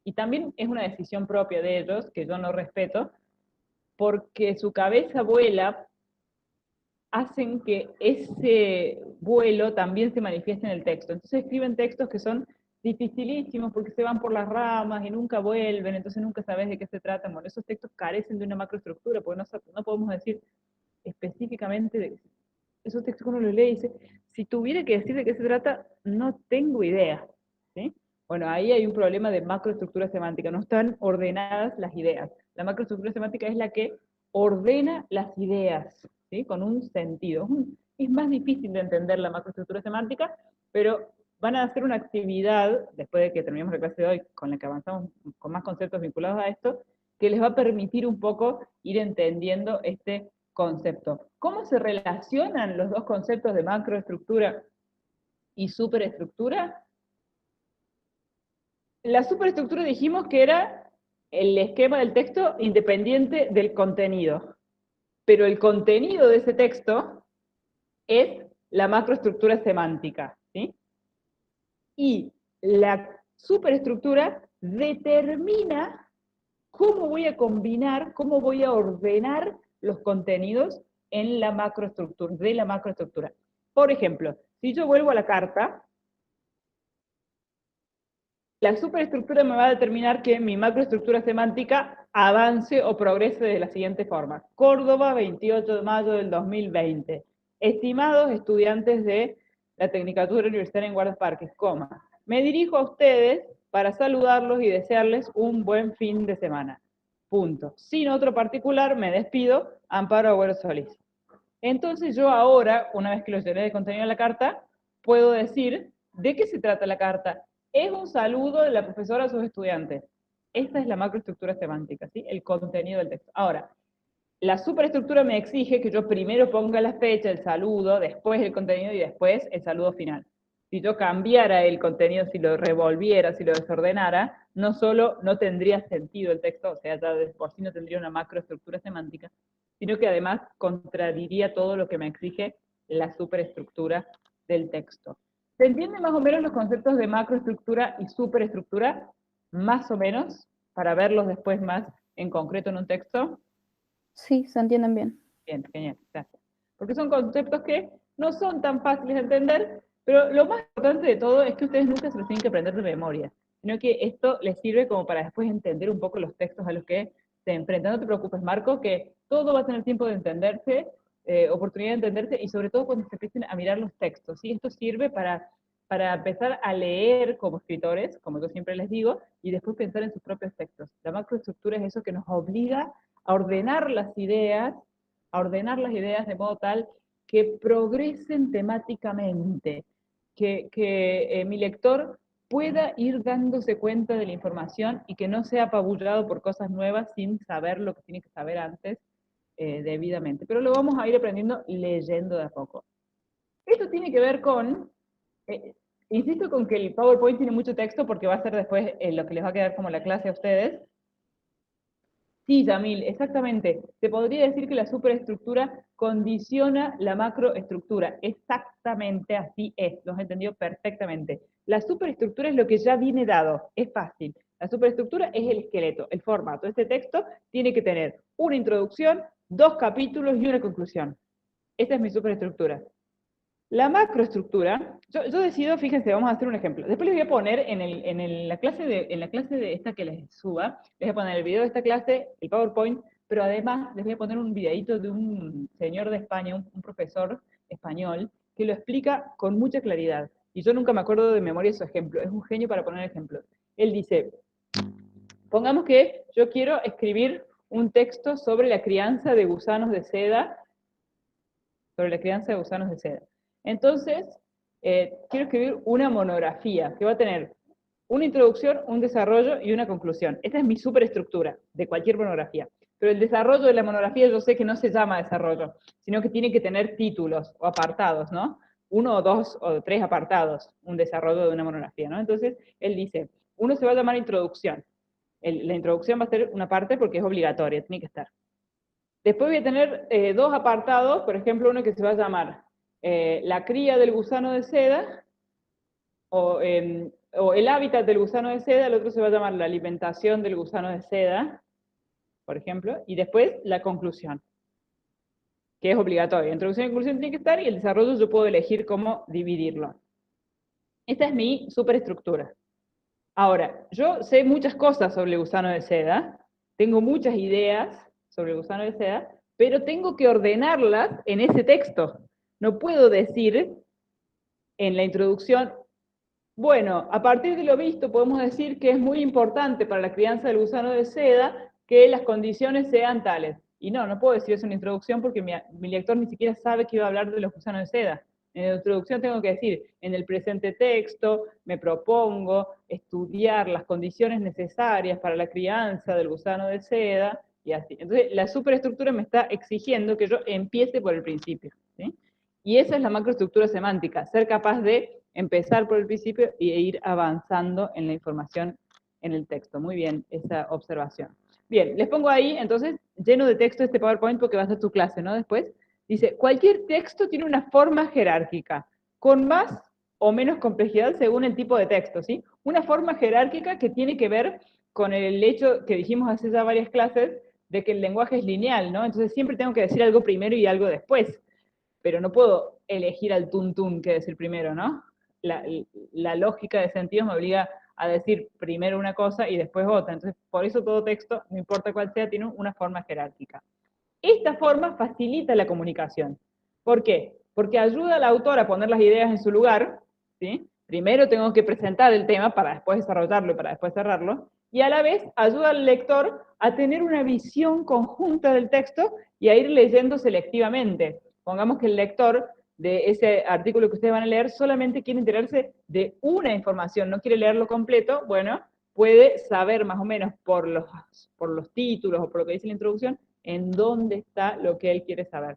y también es una decisión propia de ellos, que yo no respeto, porque su cabeza vuela, hacen que ese vuelo también se manifieste en el texto. Entonces escriben textos que son dificilísimos porque se van por las ramas y nunca vuelven, entonces nunca sabes de qué se trata. Bueno, esos textos carecen de una macroestructura, porque no podemos decir específicamente de esos textos que uno los lee y dice, si tuviera que decir de qué se trata, no tengo idea. ¿Sí? Bueno, ahí hay un problema de macroestructura semántica, no están ordenadas las ideas. La macroestructura semántica es la que ordena las ideas, ¿sí? Con un sentido. Es más difícil de entender la macroestructura semántica, pero van a hacer una actividad, después de que terminemos la clase de hoy, con la que avanzamos con más conceptos vinculados a esto, que les va a permitir un poco ir entendiendo este concepto. ¿Cómo se relacionan los dos conceptos de macroestructura y superestructura? La superestructura dijimos que era el esquema del texto independiente del contenido, pero el contenido de ese texto es la macroestructura semántica, ¿sí? Y la superestructura determina cómo voy a combinar, cómo voy a ordenar los contenidos en la macroestructura, de la macroestructura. Por ejemplo, si yo vuelvo a la carta, la superestructura me va a determinar que mi macroestructura semántica avance o progrese de la siguiente forma. Córdoba, 28 de mayo del 2020. Estimados estudiantes de la Tecnicatura Universitaria en Guardas Parques, me dirijo a ustedes para saludarlos y desearles un buen fin de semana. Punto. Sin otro particular, me despido, Amparo Agüero Solís. Entonces yo ahora, una vez que lo llené de contenido de la carta, puedo decir de qué se trata la carta. Es un saludo de la profesora a sus estudiantes. Esta es la macroestructura semántica, ¿sí? El contenido del texto. Ahora, la superestructura me exige que yo primero ponga la fecha, el saludo, después el contenido y después el saludo final. Si yo cambiara el contenido, si lo revolviera, si lo desordenara, no solo no tendría sentido el texto, o sea, ya de por sí no tendría una macroestructura semántica, sino que además contradiría todo lo que me exige la superestructura del texto. ¿Se entienden más o menos los conceptos de macroestructura y superestructura? Más o menos, para verlos después más en concreto en un texto. Sí, se entienden bien. Bien, genial, gracias. Porque son conceptos que no son tan fáciles de entender, pero lo más importante de todo es que ustedes nunca se los tienen que aprender de memoria, sino que esto les sirve como para después entender un poco los textos a los que se enfrentan. No te preocupes, Marco, que todo va a tener tiempo de entenderse, oportunidad de entenderse, y sobre todo cuando se empiecen a mirar los textos, ¿sí? Esto sirve para para empezar a leer como escritores, como yo siempre les digo, y después pensar en sus propios textos. La macroestructura es eso que nos obliga a ordenar las ideas de modo tal que progresen temáticamente, que mi lector pueda ir dándose cuenta de la información y que no sea apabullado por cosas nuevas sin saber lo que tiene que saber antes debidamente. Pero lo vamos a ir aprendiendo leyendo de a poco. Esto tiene que ver con, insisto con que el PowerPoint tiene mucho texto porque va a ser después lo que les va a quedar como la clase a ustedes. Sí, Yamil, exactamente. Se podría decir que la superestructura condiciona la macroestructura. Exactamente así es, lo has entendido perfectamente. La superestructura es lo que ya viene dado, es fácil. La superestructura es el esqueleto, el formato. Este texto tiene que tener una introducción, 2 capítulos y una conclusión. Esta es mi superestructura. La macroestructura, yo decido, fíjense, vamos a hacer un ejemplo. Después les voy a poner en la clase de esta que les suba, les voy a poner el video de esta clase, el PowerPoint, pero además les voy a poner un videito de un señor de España, un profesor español, que lo explica con mucha claridad. Y yo nunca me acuerdo de memoria su ejemplo, es un genio para poner ejemplos. Él dice, pongamos que yo quiero escribir un texto sobre la crianza de gusanos de seda, Entonces, quiero escribir una monografía que va a tener una introducción, un desarrollo y una conclusión. Esta es mi superestructura de cualquier monografía. Pero el desarrollo de la monografía yo sé que no se llama desarrollo, sino que tiene que tener títulos o apartados, ¿no? 1 o 2 o 3 apartados, un desarrollo de una monografía, ¿no? Entonces, él dice, uno se va a llamar introducción. La introducción va a ser una parte porque es obligatoria, tiene que estar. Después voy a tener 2 apartados, por ejemplo, uno que se va a llamar la cría del gusano de seda, o el hábitat del gusano de seda, el otro se va a llamar la alimentación del gusano de seda, por ejemplo, y después la conclusión, que es obligatoria. Introducción y conclusión tiene que estar, y el desarrollo yo puedo elegir cómo dividirlo. Esta es mi superestructura. Ahora, yo sé muchas cosas sobre el gusano de seda, tengo muchas ideas sobre el gusano de seda, pero tengo que ordenarlas en ese texto. No puedo decir en la introducción, bueno, a partir de lo visto podemos decir que es muy importante para la crianza del gusano de seda que las condiciones sean tales. Y no puedo decir eso en la introducción porque mi lector ni siquiera sabe que iba a hablar de los gusanos de seda. En la introducción tengo que decir, en el presente texto me propongo estudiar las condiciones necesarias para la crianza del gusano de seda, y así. Entonces, la superestructura me está exigiendo que yo empiece por el principio, ¿sí? Y esa es la macroestructura semántica, ser capaz de empezar por el principio e ir avanzando en la información en el texto. Muy bien, esa observación. Bien, les pongo ahí, entonces, lleno de texto este PowerPoint porque va a ser tu clase, ¿no? Después, dice, cualquier texto tiene una forma jerárquica, con más o menos complejidad según el tipo de texto, ¿sí? Una forma jerárquica que tiene que ver con el hecho que dijimos hace ya varias clases, de que el lenguaje es lineal, ¿no? Entonces siempre tengo que decir algo primero y algo después, pero no puedo elegir al tuntún que decir primero, ¿no? La lógica de sentidos me obliga a decir primero una cosa y después otra. Entonces, por eso todo texto, no importa cuál sea, tiene una forma jerárquica. Esta forma facilita la comunicación. ¿Por qué? Porque ayuda al autor a poner las ideas en su lugar, ¿sí? Primero tengo que presentar el tema para después desarrollarlo y para después cerrarlo, y a la vez ayuda al lector a tener una visión conjunta del texto y a ir leyendo selectivamente. Pongamos que el lector de ese artículo que ustedes van a leer solamente quiere enterarse de una información, no quiere leerlo completo, bueno, puede saber más o menos por los títulos o por lo que dice la introducción, en dónde está lo que él quiere saber.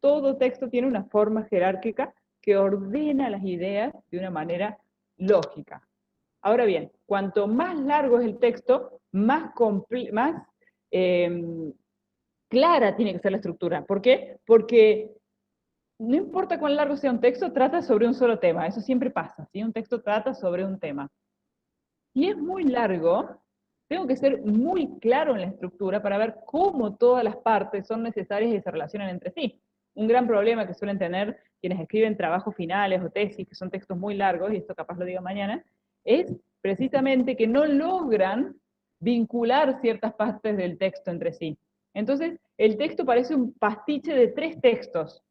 Todo texto tiene una forma jerárquica que ordena las ideas de una manera lógica. Ahora bien, cuanto más largo es el texto, más clara tiene que ser la estructura. ¿Por qué? Porque no importa cuán largo sea un texto, trata sobre un solo tema. Eso siempre pasa, ¿sí? Un texto trata sobre un tema. Si es muy largo, tengo que ser muy claro en la estructura para ver cómo todas las partes son necesarias y se relacionan entre sí. Un gran problema que suelen tener quienes escriben trabajos finales o tesis, que son textos muy largos, y esto capaz lo digo mañana, es precisamente que no logran vincular ciertas partes del texto entre sí. Entonces, el texto parece un pastiche de 3 textos.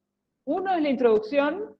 Uno es la introducción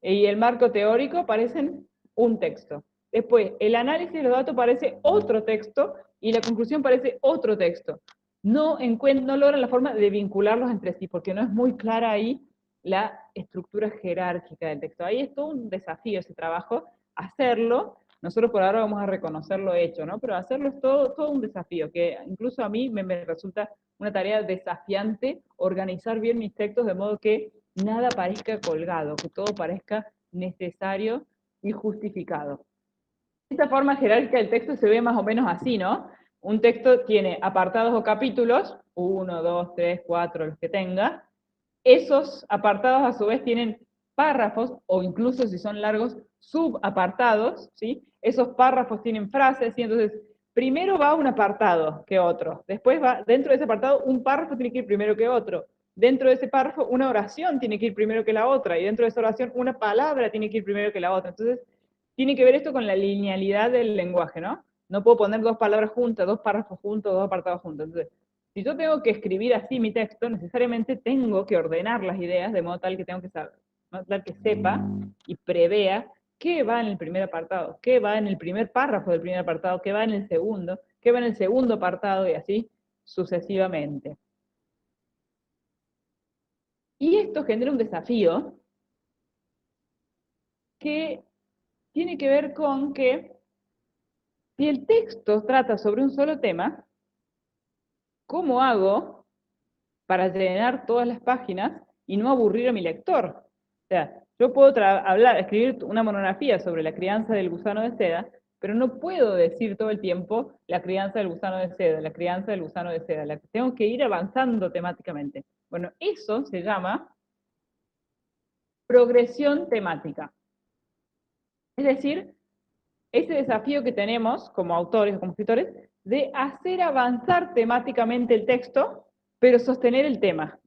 y el marco teórico, parecen un texto. Después, el análisis de los datos parece otro texto, y la conclusión parece otro texto. No logran la forma de vincularlos entre sí, porque no es muy clara ahí la estructura jerárquica del texto. Ahí es todo un desafío ese trabajo, hacerlo. Nosotros por ahora vamos a reconocerlo hecho, ¿no? Pero hacerlo es todo un desafío, que incluso a mí me resulta una tarea desafiante organizar bien mis textos de modo que nada parezca colgado, que todo parezca necesario y justificado. Esta forma jerárquica del texto se ve más o menos así, ¿no? Un texto tiene apartados o capítulos, 1, 2, 3, 4, los que tenga. Esos apartados a su vez tienen párrafos, o incluso si son largos, subapartados, ¿sí? Esos párrafos tienen frases, y entonces primero va un apartado que otro, después va, dentro de ese apartado, un párrafo tiene que ir primero que otro, dentro de ese párrafo una oración tiene que ir primero que la otra, y dentro de esa oración una palabra tiene que ir primero que la otra. Entonces, tiene que ver esto con la linealidad del lenguaje, ¿no? No puedo poner dos palabras juntas, dos párrafos juntos, dos apartados juntos. Entonces, si yo tengo que escribir así mi texto, necesariamente tengo que ordenar las ideas de modo tal que tengo que saber, de modo tal que sepa y prevea qué va en el primer apartado, qué va en el primer párrafo del primer apartado, qué va en el segundo, qué va en el segundo apartado, y así sucesivamente. Y esto genera un desafío que tiene que ver con que si el texto trata sobre un solo tema, ¿cómo hago para llenar todas las páginas y no aburrir a mi lector? O sea, yo puedo escribir una monografía sobre la crianza del gusano de seda, pero no puedo decir todo el tiempo la crianza del gusano de seda, la crianza del gusano de seda. Tengo que ir avanzando temáticamente. Bueno, eso se llama progresión temática. Es decir, ese desafío que tenemos como autores o como escritores de hacer avanzar temáticamente el texto, pero sostener el tema.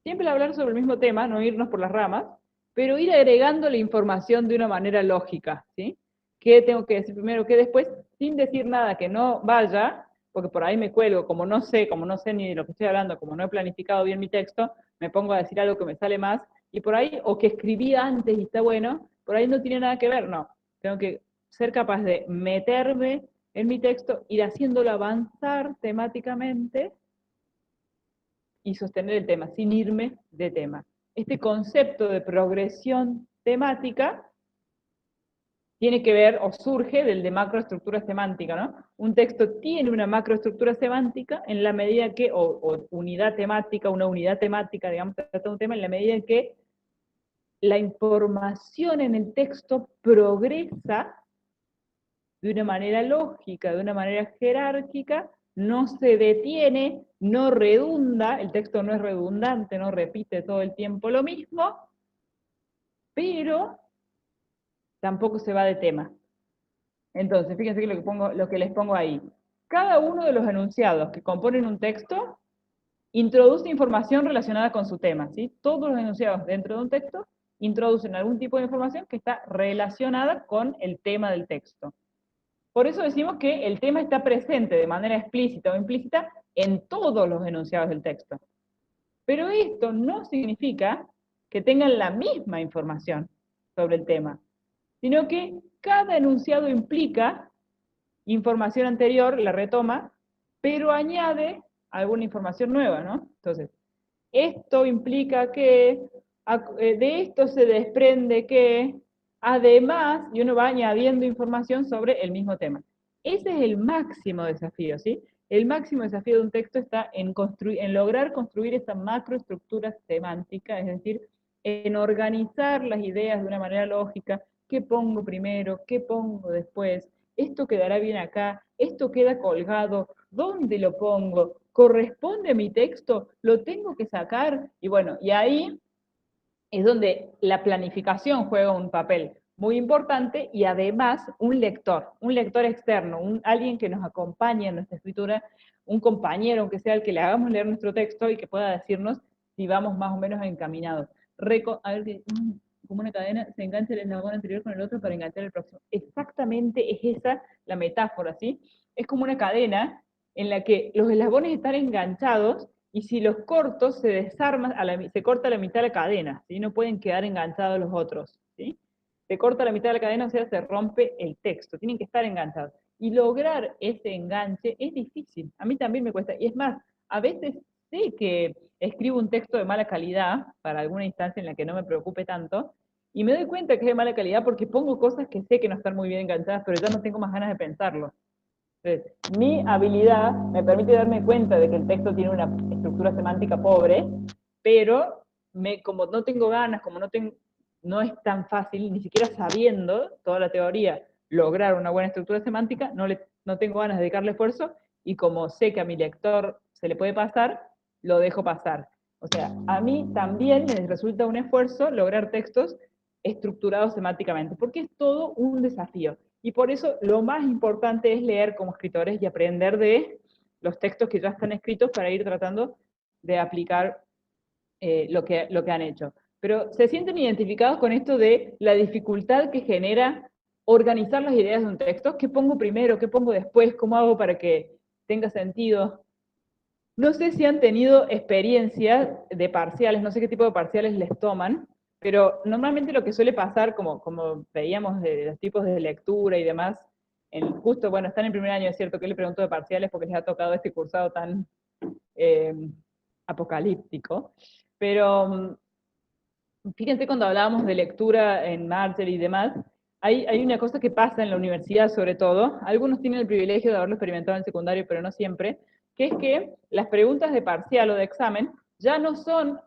Siempre hablar sobre el mismo tema, no irnos por las ramas, pero ir agregando la información de una manera lógica, ¿sí? ¿Qué tengo que decir primero, qué después? Sin decir nada que no vaya, porque por ahí me cuelgo, como no sé ni de lo que estoy hablando, como no he planificado bien mi texto, me pongo a decir algo que me sale más, y por ahí, o que escribí antes y está bueno, por ahí no tiene nada que ver, no. Tengo que ser capaz de meterme en mi texto, ir haciéndolo avanzar temáticamente, y sostener el tema, sin irme de tema. Este concepto de progresión temática tiene que ver o surge del de macroestructura semántica, ¿no? Un texto tiene una macroestructura semántica en la medida que, o unidad temática, una unidad temática, digamos, trata de un tema en la medida en que la información en el texto progresa de una manera lógica, de una manera jerárquica, no se detiene, no redunda, el texto no es redundante, no repite todo el tiempo lo mismo, pero tampoco se va de tema. Entonces, fíjense que lo que les pongo ahí. Cada uno de los enunciados que componen un texto introduce información relacionada con su tema, ¿sí? Todos los enunciados dentro de un texto introducen algún tipo de información que está relacionada con el tema del texto. Por eso decimos que el tema está presente de manera explícita o implícita en todos los enunciados del texto. Pero esto no significa que tengan la misma información sobre el tema, sino que cada enunciado implica información anterior, la retoma, pero añade alguna información nueva, ¿no? Entonces, esto implica que, de esto se desprende que, además, y uno va añadiendo información sobre el mismo tema. Ese es el máximo desafío, ¿sí? El máximo desafío de un texto está en lograr construir esa macroestructura semántica, es decir, en organizar las ideas de una manera lógica, qué pongo primero, qué pongo después, esto quedará bien acá, esto queda colgado, ¿dónde lo pongo? ¿Corresponde a mi texto? ¿Lo tengo que sacar? Y bueno, y ahí es donde la planificación juega un papel muy importante, y además un lector externo, alguien que nos acompañe en nuestra escritura, un compañero, aunque sea el que le hagamos leer nuestro texto y que pueda decirnos si vamos más o menos encaminados. A ver, como una cadena, se engancha el eslabón anterior con el otro para enganchar el próximo. Exactamente es esa la metáfora, ¿sí? Es como una cadena en la que los eslabones están enganchados, y si los corto, se desarma, se corta a la mitad la cadena, ¿sí? No pueden quedar enganchados los otros, ¿sí? se corta la mitad de la cadena, o sea, se rompe el texto, tienen que estar enganchados. Y lograr ese enganche es difícil, a mí también me cuesta, y es más, a veces sé que escribo un texto de mala calidad, para alguna instancia en la que no me preocupe tanto, y me doy cuenta que es de mala calidad porque pongo cosas que sé que no están muy bien enganchadas, pero ya no tengo más ganas de pensarlo. Entonces, mi habilidad me permite darme cuenta de que el texto tiene una estructura semántica pobre, pero como no tengo ganas, como no es tan fácil, ni siquiera sabiendo toda la teoría, lograr una buena estructura semántica, no tengo ganas de dedicarle esfuerzo, y como sé que a mi lector se le puede pasar, lo dejo pasar. O sea, a mí también me resulta un esfuerzo lograr textos estructurados semánticamente, porque es todo un desafío. Y por eso lo más importante es leer como escritores y aprender de los textos que ya están escritos para ir tratando de aplicar lo que han hecho. Pero se sienten identificados con esto de la dificultad que genera organizar las ideas de un texto. ¿Qué pongo primero? ¿Qué pongo después? ¿Cómo hago para que tenga sentido? No sé si han tenido experiencia de parciales, no sé qué tipo de parciales les toman, pero normalmente lo que suele pasar, como veíamos de los tipos de lectura y demás, justo, bueno, están en primer año, es cierto que le pregunto de parciales porque les ha tocado este cursado tan eh, apocalíptico, pero fíjense cuando hablábamos de lectura en Marshall y demás, hay una cosa que pasa en la universidad sobre todo, algunos tienen el privilegio de haberlo experimentado en el secundario, pero no siempre, que es que las preguntas de parcial o de examen ya no son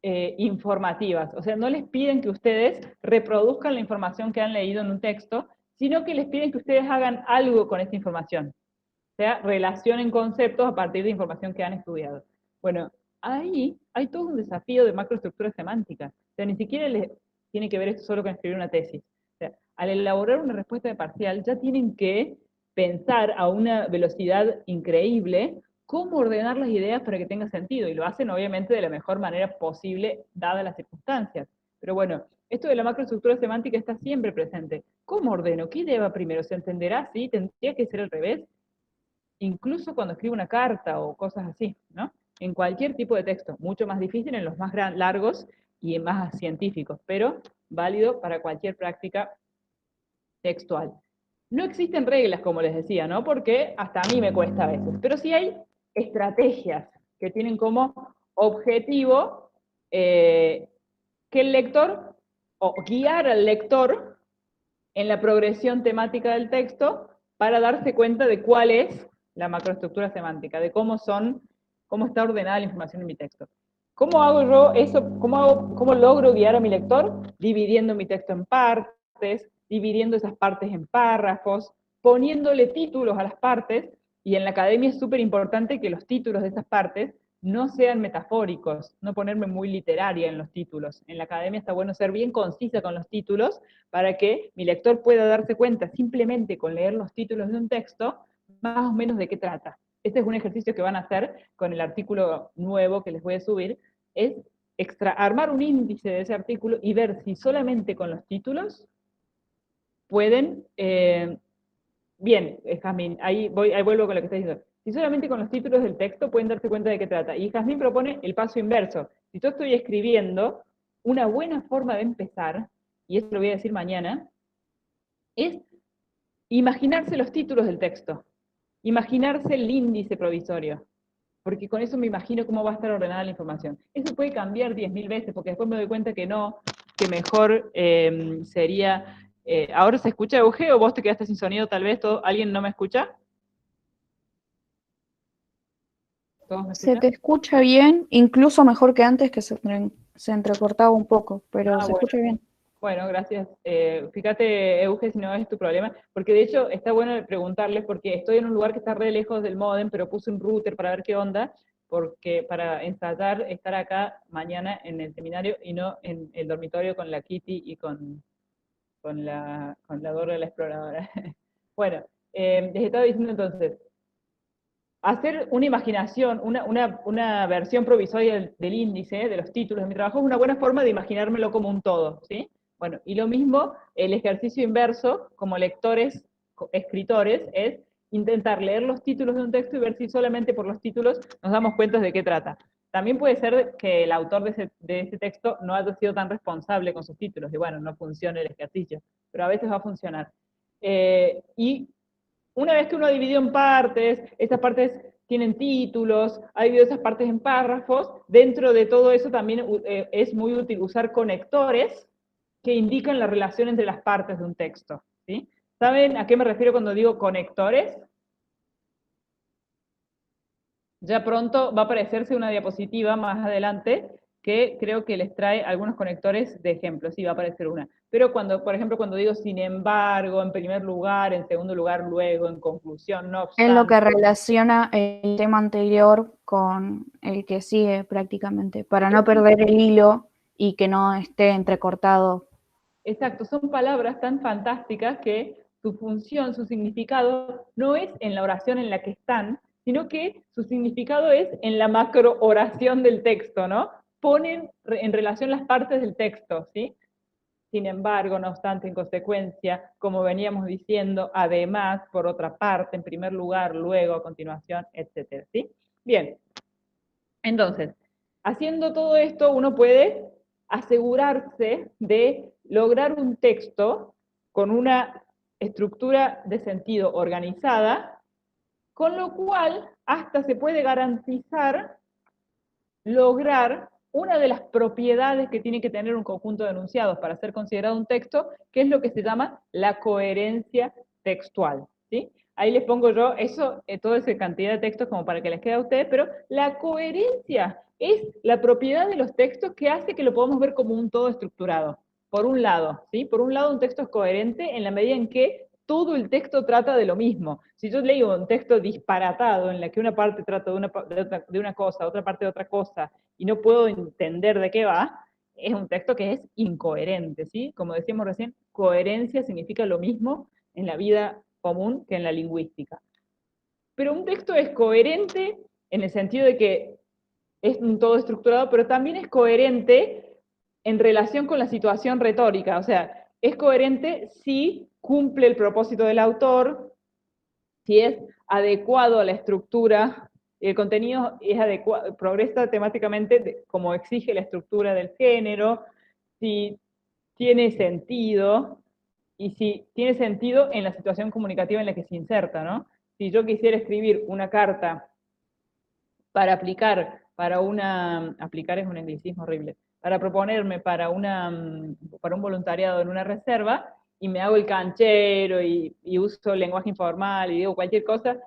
informativas, o sea, no les piden que ustedes reproduzcan la información que han leído en un texto, sino que les piden que ustedes hagan algo con esta información, o sea, relacionen conceptos a partir de información que han estudiado. Bueno, ahí hay todo un desafío de macroestructura semántica. O sea, ni siquiera les tiene que ver esto solo con escribir una tesis. O sea, al elaborar una respuesta de parcial, ya tienen que pensar a una velocidad increíble cómo ordenar las ideas para que tenga sentido. Y lo hacen, obviamente, de la mejor manera posible, dadas las circunstancias. Pero bueno, esto de la macroestructura semántica está siempre presente. ¿Cómo ordeno? ¿Qué idea va primero? ¿Se entenderá? ¿Sí? ¿Tendría que ser al revés? Incluso cuando escribo una carta o cosas así, ¿no? En cualquier tipo de texto, mucho más difícil en los más largos y más científicos, pero válido para cualquier práctica textual. No existen reglas, como les decía, ¿no? Porque hasta a mí me cuesta a veces, pero sí hay estrategias que tienen como objetivo que el lector, o guiar al lector en la progresión temática del texto para darse cuenta de cuál es la macroestructura semántica, de cómo está ordenada la información en mi texto. ¿Cómo hago yo eso? ¿Cómo logro guiar a mi lector? Dividiendo mi texto en partes, dividiendo esas partes en párrafos, poniéndole títulos a las partes, y en la academia es súper importante que los títulos de esas partes no sean metafóricos, no ponerme muy literaria en los títulos. En la academia está bueno ser bien concisa con los títulos para que mi lector pueda darse cuenta simplemente con leer los títulos de un texto, más o menos de qué trata. Este es un ejercicio que van a hacer con el artículo nuevo que les voy a subir, es armar un índice de ese artículo y ver si solamente con los títulos pueden, bien, Jazmín, ahí vuelvo con lo que está diciendo. Si solamente con los títulos del texto pueden darse cuenta de qué trata. Y Jazmín propone el paso inverso. Si yo estoy escribiendo, una buena forma de empezar, y esto lo voy a decir mañana, es imaginarse los títulos del texto, imaginarse el índice provisorio, porque con eso me imagino cómo va a estar ordenada la información. Eso puede cambiar 10.000 veces, porque después me doy cuenta que no, que mejor sería... ¿Ahora se escucha, Euge, o vos te quedaste sin sonido tal vez? ¿Alguien no me escucha? ¿Todos me Se escuchan? te escucha bien, incluso mejor que antes, que se entrecortaba un poco, pero se Bueno. escucha bien. Bueno, gracias. Fíjate, Euge, si no es tu problema, porque de hecho está bueno preguntarles, porque estoy en un lugar que está re lejos del módem, pero puse un router para ver qué onda, porque para ensayar estar acá mañana en el seminario y no en el dormitorio con la Kitty y con la Dora la exploradora. Bueno, les estaba diciendo entonces, hacer una imaginación, una versión provisoria del índice, de los títulos de mi trabajo, es una buena forma de imaginármelo como un todo, ¿sí? Bueno, y lo mismo, el ejercicio inverso, como lectores, escritores, es intentar leer los títulos de un texto y ver si solamente por los títulos nos damos cuenta de qué trata. También puede ser que el autor de ese texto no haya sido tan responsable con sus títulos, y bueno, no funcione el ejercicio, pero a veces va a funcionar. Y una vez que uno ha dividido en partes, esas partes tienen títulos, ha dividido esas partes en párrafos, dentro de todo eso también es muy útil usar conectores que indican la relación entre las partes de un texto, ¿sí? ¿Saben a qué me refiero cuando digo conectores? Ya pronto va a aparecerse una diapositiva más adelante que creo que les trae algunos conectores de ejemplo, sí, va a aparecer una. Pero cuando, por ejemplo, cuando digo sin embargo, en primer lugar, en segundo lugar, luego, en conclusión, no Es lo que obstante. relaciona el tema anterior con el que sigue prácticamente, para no perder el hilo y que no esté entrecortado. Exacto, son palabras tan fantásticas que su función, su significado, no es en la oración en la que están, sino que su significado es en la macro oración del texto, ¿no? Ponen en relación las partes del texto, ¿sí? Sin embargo, no obstante, en consecuencia, como veníamos diciendo, además, por otra parte, en primer lugar, luego, a continuación, etcétera, ¿sí? Bien, entonces, haciendo todo esto, uno puede asegurarse de lograr un texto con una estructura de sentido organizada, con lo cual hasta se puede garantizar lograr una de las propiedades que tiene que tener un conjunto de enunciados para ser considerado un texto, que es lo que se llama la coherencia textual, ¿sí? Ahí les pongo yo eso, toda esa cantidad de textos como para que les quede a ustedes, pero la coherencia es la propiedad de los textos que hace que lo podamos ver como un todo estructurado. Por un lado, ¿sí? Por un lado, un texto es coherente en la medida en que todo el texto trata de lo mismo. Si yo leo un texto disparatado en la que una parte trata de una cosa, otra parte de otra cosa, y no puedo entender de qué va, es un texto que es incoherente, ¿sí? Como decíamos recién, coherencia significa lo mismo en la vida común que en la lingüística. Pero un texto es coherente en el sentido de que es un todo estructurado, pero también es coherente en relación con la situación retórica, o sea, es coherente si cumple el propósito del autor, si es adecuado a la estructura, el contenido es adecuado, progresa temáticamente como exige la estructura del género, si tiene sentido, y si tiene sentido en la situación comunicativa en la que se inserta, ¿no? Si yo quisiera escribir una carta para aplicar para aplicar es un anglicismo horrible, para proponerme para un voluntariado en una reserva, y me hago el canchero y uso el lenguaje informal y digo cualquier cosa,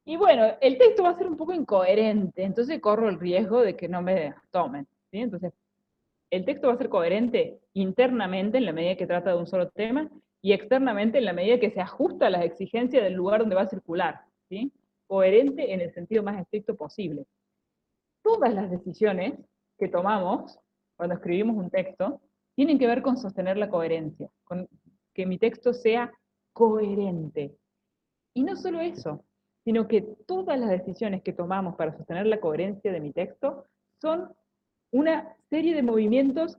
y bueno, el texto va a ser un poco incoherente, entonces corro el riesgo de que no me tomen, ¿sí? Entonces, el texto va a ser coherente internamente en la medida que trata de un solo tema y externamente en la medida que se ajusta a las exigencias del lugar donde va a circular, ¿sí? Coherente en el sentido más estricto posible. Todas las decisiones que tomamos cuando escribimos un texto tienen que ver con sostener la coherencia, con que mi texto sea coherente. Y no solo eso, sino que todas las decisiones que tomamos para sostener la coherencia de mi texto son una serie de movimientos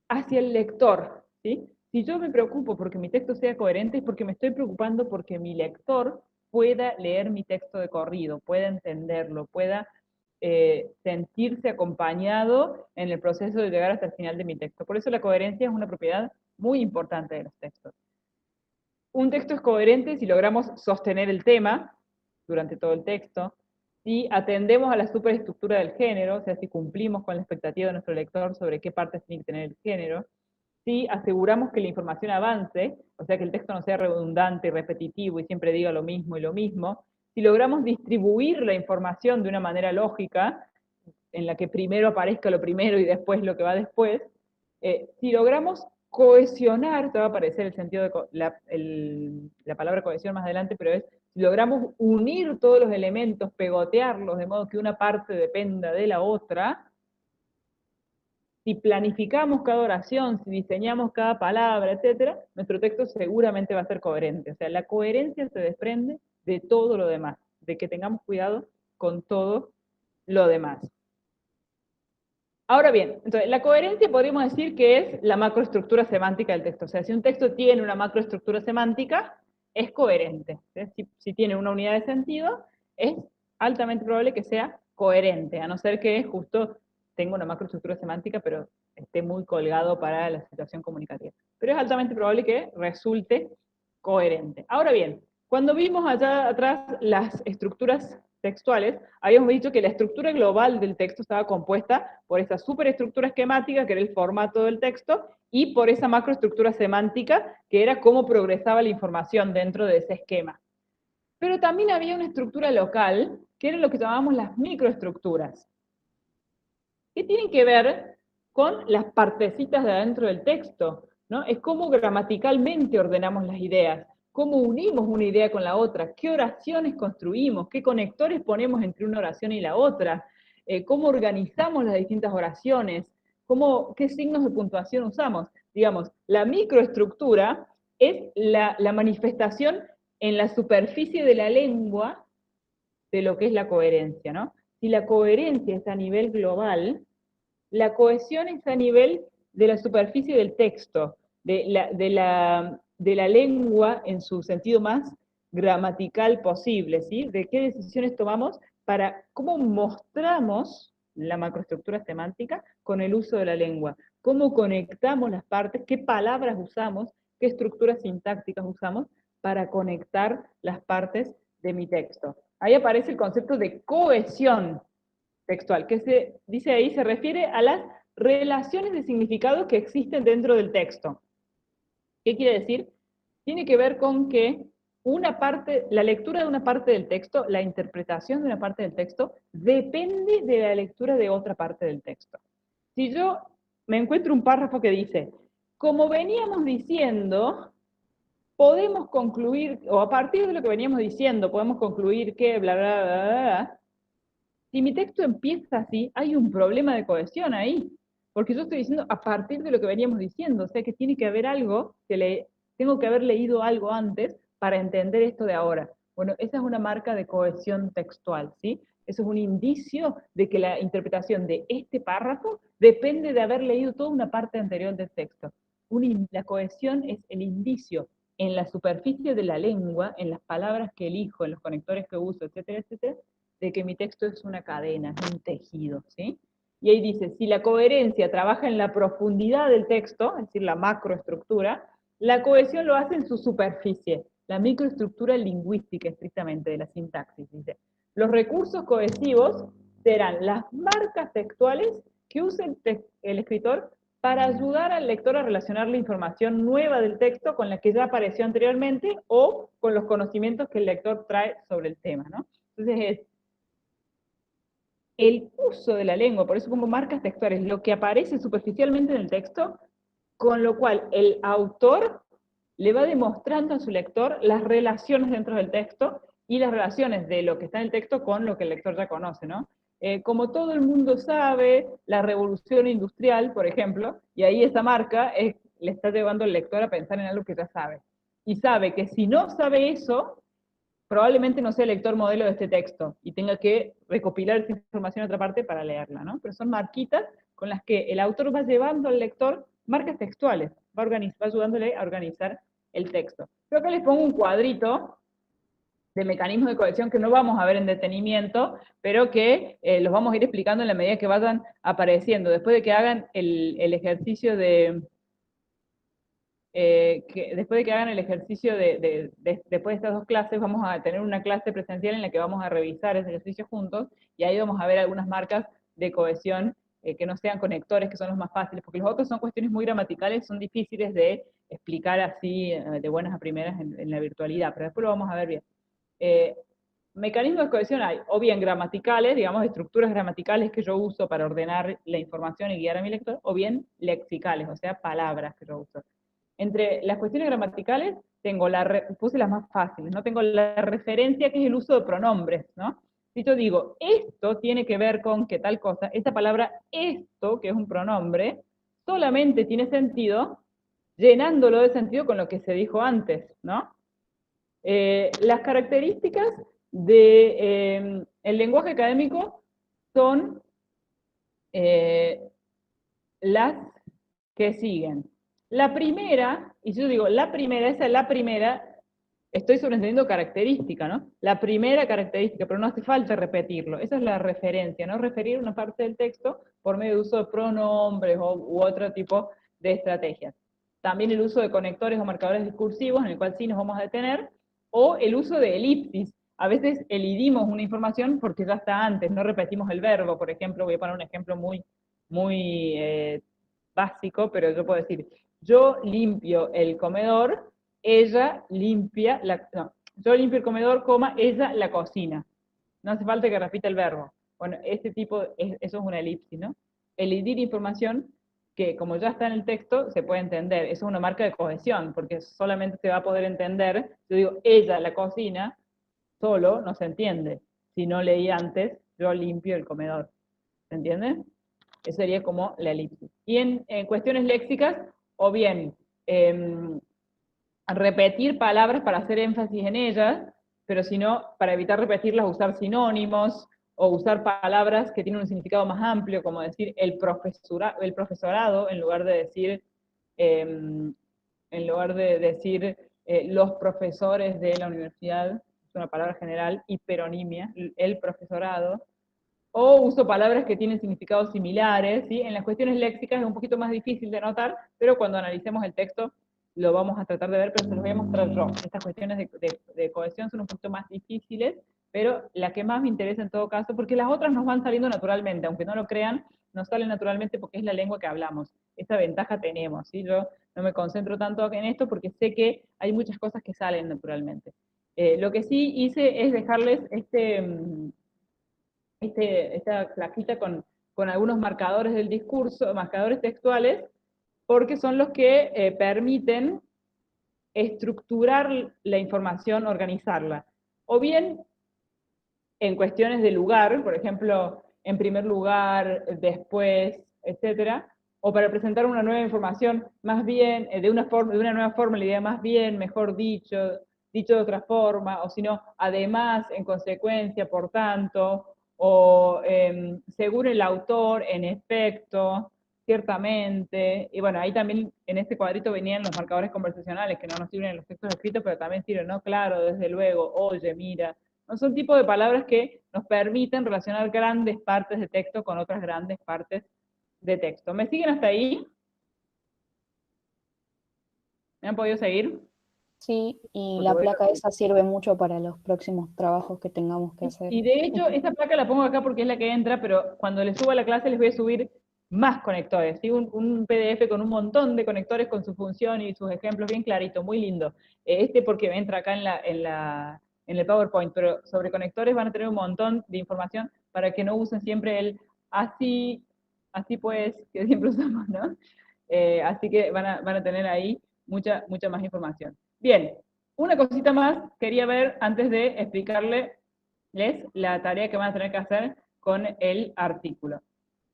hacia el lector, ¿sí? Si yo me preocupo porque mi texto sea coherente, es porque me estoy preocupando porque mi lector pueda leer mi texto de corrido, pueda entenderlo, pueda sentirse acompañado en el proceso de llegar hasta el final de mi texto. Por eso la coherencia es una propiedad muy importante de los textos. Un texto es coherente si logramos sostener el tema durante todo el texto, si atendemos a la superestructura del género, o sea, si cumplimos con la expectativa de nuestro lector sobre qué partes tiene que tener el género, si aseguramos que la información avance, o sea, que el texto no sea redundante y repetitivo y siempre diga lo mismo y lo mismo, si logramos distribuir la información de una manera lógica, en la que primero aparezca lo primero y después lo que va después, si logramos cohesionar, te va a aparecer el sentido de la palabra cohesión más adelante, pero es si logramos unir todos los elementos, pegotearlos de modo que una parte dependa de la otra, si planificamos cada oración, si diseñamos cada palabra, etcétera, nuestro texto seguramente va a ser coherente. O sea, la coherencia se desprende de todo lo demás, de que tengamos cuidado con todo lo demás. Ahora bien, entonces, la coherencia podríamos decir que es la macroestructura semántica del texto. O sea, si un texto tiene una macroestructura semántica, es coherente. Si tiene una unidad de sentido, es altamente probable que sea coherente, a no ser que justo tenga una macroestructura semántica, pero esté muy colgado para la situación comunicativa. Pero es altamente probable que resulte coherente. Ahora bien, cuando vimos allá atrás las estructuras textuales, habíamos dicho que la estructura global del texto estaba compuesta por esa superestructura esquemática, que era el formato del texto, y por esa macroestructura semántica, que era cómo progresaba la información dentro de ese esquema. Pero también había una estructura local, que era lo que llamábamos las microestructuras, que tienen que ver con las partecitas de adentro del texto, ¿no? Es cómo gramaticalmente ordenamos las ideas, cómo unimos una idea con la otra, qué oraciones construimos, qué conectores ponemos entre una oración y la otra, cómo organizamos las distintas oraciones, qué signos de puntuación usamos. Digamos, la microestructura es la manifestación en la superficie de la lengua de lo que es la coherencia, ¿no? Si la coherencia es a nivel global, la cohesión es a nivel de la superficie del texto, de la lengua en su sentido más gramatical posible, ¿sí? De qué decisiones tomamos para cómo mostramos la macroestructura semántica con el uso de la lengua, cómo conectamos las partes, qué palabras usamos, qué estructuras sintácticas usamos para conectar las partes de mi texto. Ahí aparece el concepto de cohesión textual, que se dice ahí, se refiere a las relaciones de significado que existen dentro del texto. ¿Qué quiere decir? Tiene que ver con que una parte, la lectura de una parte del texto, la interpretación de una parte del texto, depende de la lectura de otra parte del texto. Si yo me encuentro un párrafo que dice, como veníamos diciendo, podemos concluir, o a partir de lo que veníamos diciendo, podemos concluir que bla, bla, bla, bla, bla. Si mi texto empieza así, hay un problema de cohesión ahí, porque yo estoy diciendo a partir de lo que veníamos diciendo, o sea que tiene que haber algo, tengo que haber leído algo antes para entender esto de ahora. Bueno, esa es una marca de cohesión textual, ¿sí? Eso es un indicio de que la interpretación de este párrafo depende de haber leído toda una parte anterior del texto. La cohesión es el indicio en la superficie de la lengua, en las palabras que elijo, en los conectores que uso, etcétera, etcétera, de que mi texto es una cadena, es un tejido, ¿sí? Y ahí dice, si la coherencia trabaja en la profundidad del texto, es decir, la macroestructura, la cohesión lo hace en su superficie, la microestructura lingüística, estrictamente, de la sintaxis, dice. Los recursos cohesivos serán las marcas textuales que use el escritor para ayudar al lector a relacionar la información nueva del texto con la que ya apareció anteriormente o con los conocimientos que el lector trae sobre el tema, ¿no? Entonces es el uso de la lengua, por eso como marcas textuales, lo que aparece superficialmente en el texto, con lo cual el autor le va demostrando a su lector las relaciones dentro del texto y las relaciones de lo que está en el texto con lo que el lector ya conoce, ¿no? Como todo el mundo sabe, la revolución industrial, por ejemplo, y ahí esa marca le está llevando al lector a pensar en algo que ya sabe. Y sabe que si no sabe eso, probablemente no sea el lector modelo de este texto y tenga que recopilar esa información en otra parte para leerla, ¿no? Pero son marquitas con las que el autor va llevando al lector marcas textuales, va ayudándole a organizar el texto. Yo acá les pongo un cuadrito de mecanismos de cohesión que no vamos a ver en detenimiento, pero que los vamos a ir explicando en la medida que vayan apareciendo. Después de que hagan el ejercicio de, después de que hagan el ejercicio después de estas dos clases, vamos a tener una clase presencial en la que vamos a revisar ese ejercicio juntos, y ahí vamos a ver algunas marcas de cohesión que no sean conectores, que son los más fáciles, porque los otros son cuestiones muy gramaticales, son difíciles de explicar así de buenas a primeras en la virtualidad, pero después lo vamos a ver bien. Mecanismos de cohesión hay, o bien gramaticales, digamos, estructuras gramaticales que yo uso para ordenar la información y guiar a mi lector, o bien lexicales, o sea, palabras que yo uso. Entre las cuestiones gramaticales, puse las más fáciles, ¿no? Tengo la referencia, que es el uso de pronombres, ¿no? Si yo digo, esto tiene que ver con que tal cosa, esta palabra esto, que es un pronombre, solamente tiene sentido llenándolo de sentido con lo que se dijo antes, ¿no? Las características del lenguaje académico son las que siguen. La primera, y yo digo la primera, esa es la primera, estoy sobreentendiendo característica, ¿no? La primera característica, pero no hace falta repetirlo. Esa es la referencia, ¿no? Referir una parte del texto por medio de uso de pronombres u otro tipo de estrategias. También el uso de conectores o marcadores discursivos, en el cual sí nos vamos a detener, o el uso de elipsis. A veces elidimos una información porque ya está antes, no repetimos el verbo. Por ejemplo, voy a poner un ejemplo muy básico, pero yo puedo decir, yo limpio el comedor, ella limpia no, yo limpio el comedor, coma, ella la cocina. No hace falta que repita el verbo. Bueno, este tipo, eso es una elipsis, ¿no? Elidir información que, como ya está en el texto, se puede entender. Eso es una marca de cohesión, porque solamente se va a poder entender, yo digo, ella la cocina, solo no se entiende. Si no leí antes, yo limpio el comedor. ¿Se entiende? Eso sería como la elipsis. Y en cuestiones léxicas, o bien repetir palabras para hacer énfasis en ellas, pero si no, para evitar repetirlas, usar sinónimos o usar palabras que tienen un significado más amplio, como decir el profesorado, en lugar de decir, los profesores de la universidad, es una palabra general, hiperonimia, el profesorado, o uso palabras que tienen significados similares, ¿sí? En las cuestiones léxicas es un poquito más difícil de notar, pero cuando analicemos el texto lo vamos a tratar de ver, pero se los voy a mostrar yo. Estas cuestiones de cohesión son un poquito más difíciles, pero la que más me interesa en todo caso, porque las otras nos van saliendo naturalmente, aunque no lo crean, nos salen naturalmente porque es la lengua que hablamos. Esa ventaja tenemos, ¿sí? Yo no me concentro tanto en esto porque sé que hay muchas cosas que salen naturalmente. Lo que sí hice es dejarles esta plaquita con algunos marcadores del discurso, marcadores textuales, porque son los que permiten estructurar la información, organizarla. O bien en cuestiones de lugar, por ejemplo, en primer lugar, después, etcétera, o para presentar una nueva información, más bien, de una nueva forma, la idea más bien, mejor dicho, dicho de otra forma, o si no, además, en consecuencia, por tanto, o según el autor, en efecto, ciertamente, y bueno, ahí también en este cuadrito venían los marcadores conversacionales, que no nos sirven en los textos escritos, pero también sirven, ¿no? Claro, desde luego, oye, mira, no son tipo de palabras que nos permiten relacionar grandes partes de texto con otras grandes partes de texto. ¿Me siguen hasta ahí? ¿Me han podido seguir? Sí, y Porque la voy placa rápido. esa sirve mucho para los próximos trabajos que tengamos que hacer. Y de hecho, esta placa la pongo acá porque es la que entra, pero cuando les suba la clase les voy a subir más conectores, ¿sí? Un PDF con un montón de conectores con su función y sus ejemplos bien clarito, muy lindo. Este porque entra acá en el PowerPoint, pero sobre conectores van a tener un montón de información para que no usen siempre el así, así pues, que siempre usamos, ¿no? Así que van a tener ahí mucha más información. Bien, una cosita más quería ver antes de explicarle la tarea que van a tener que hacer con el artículo.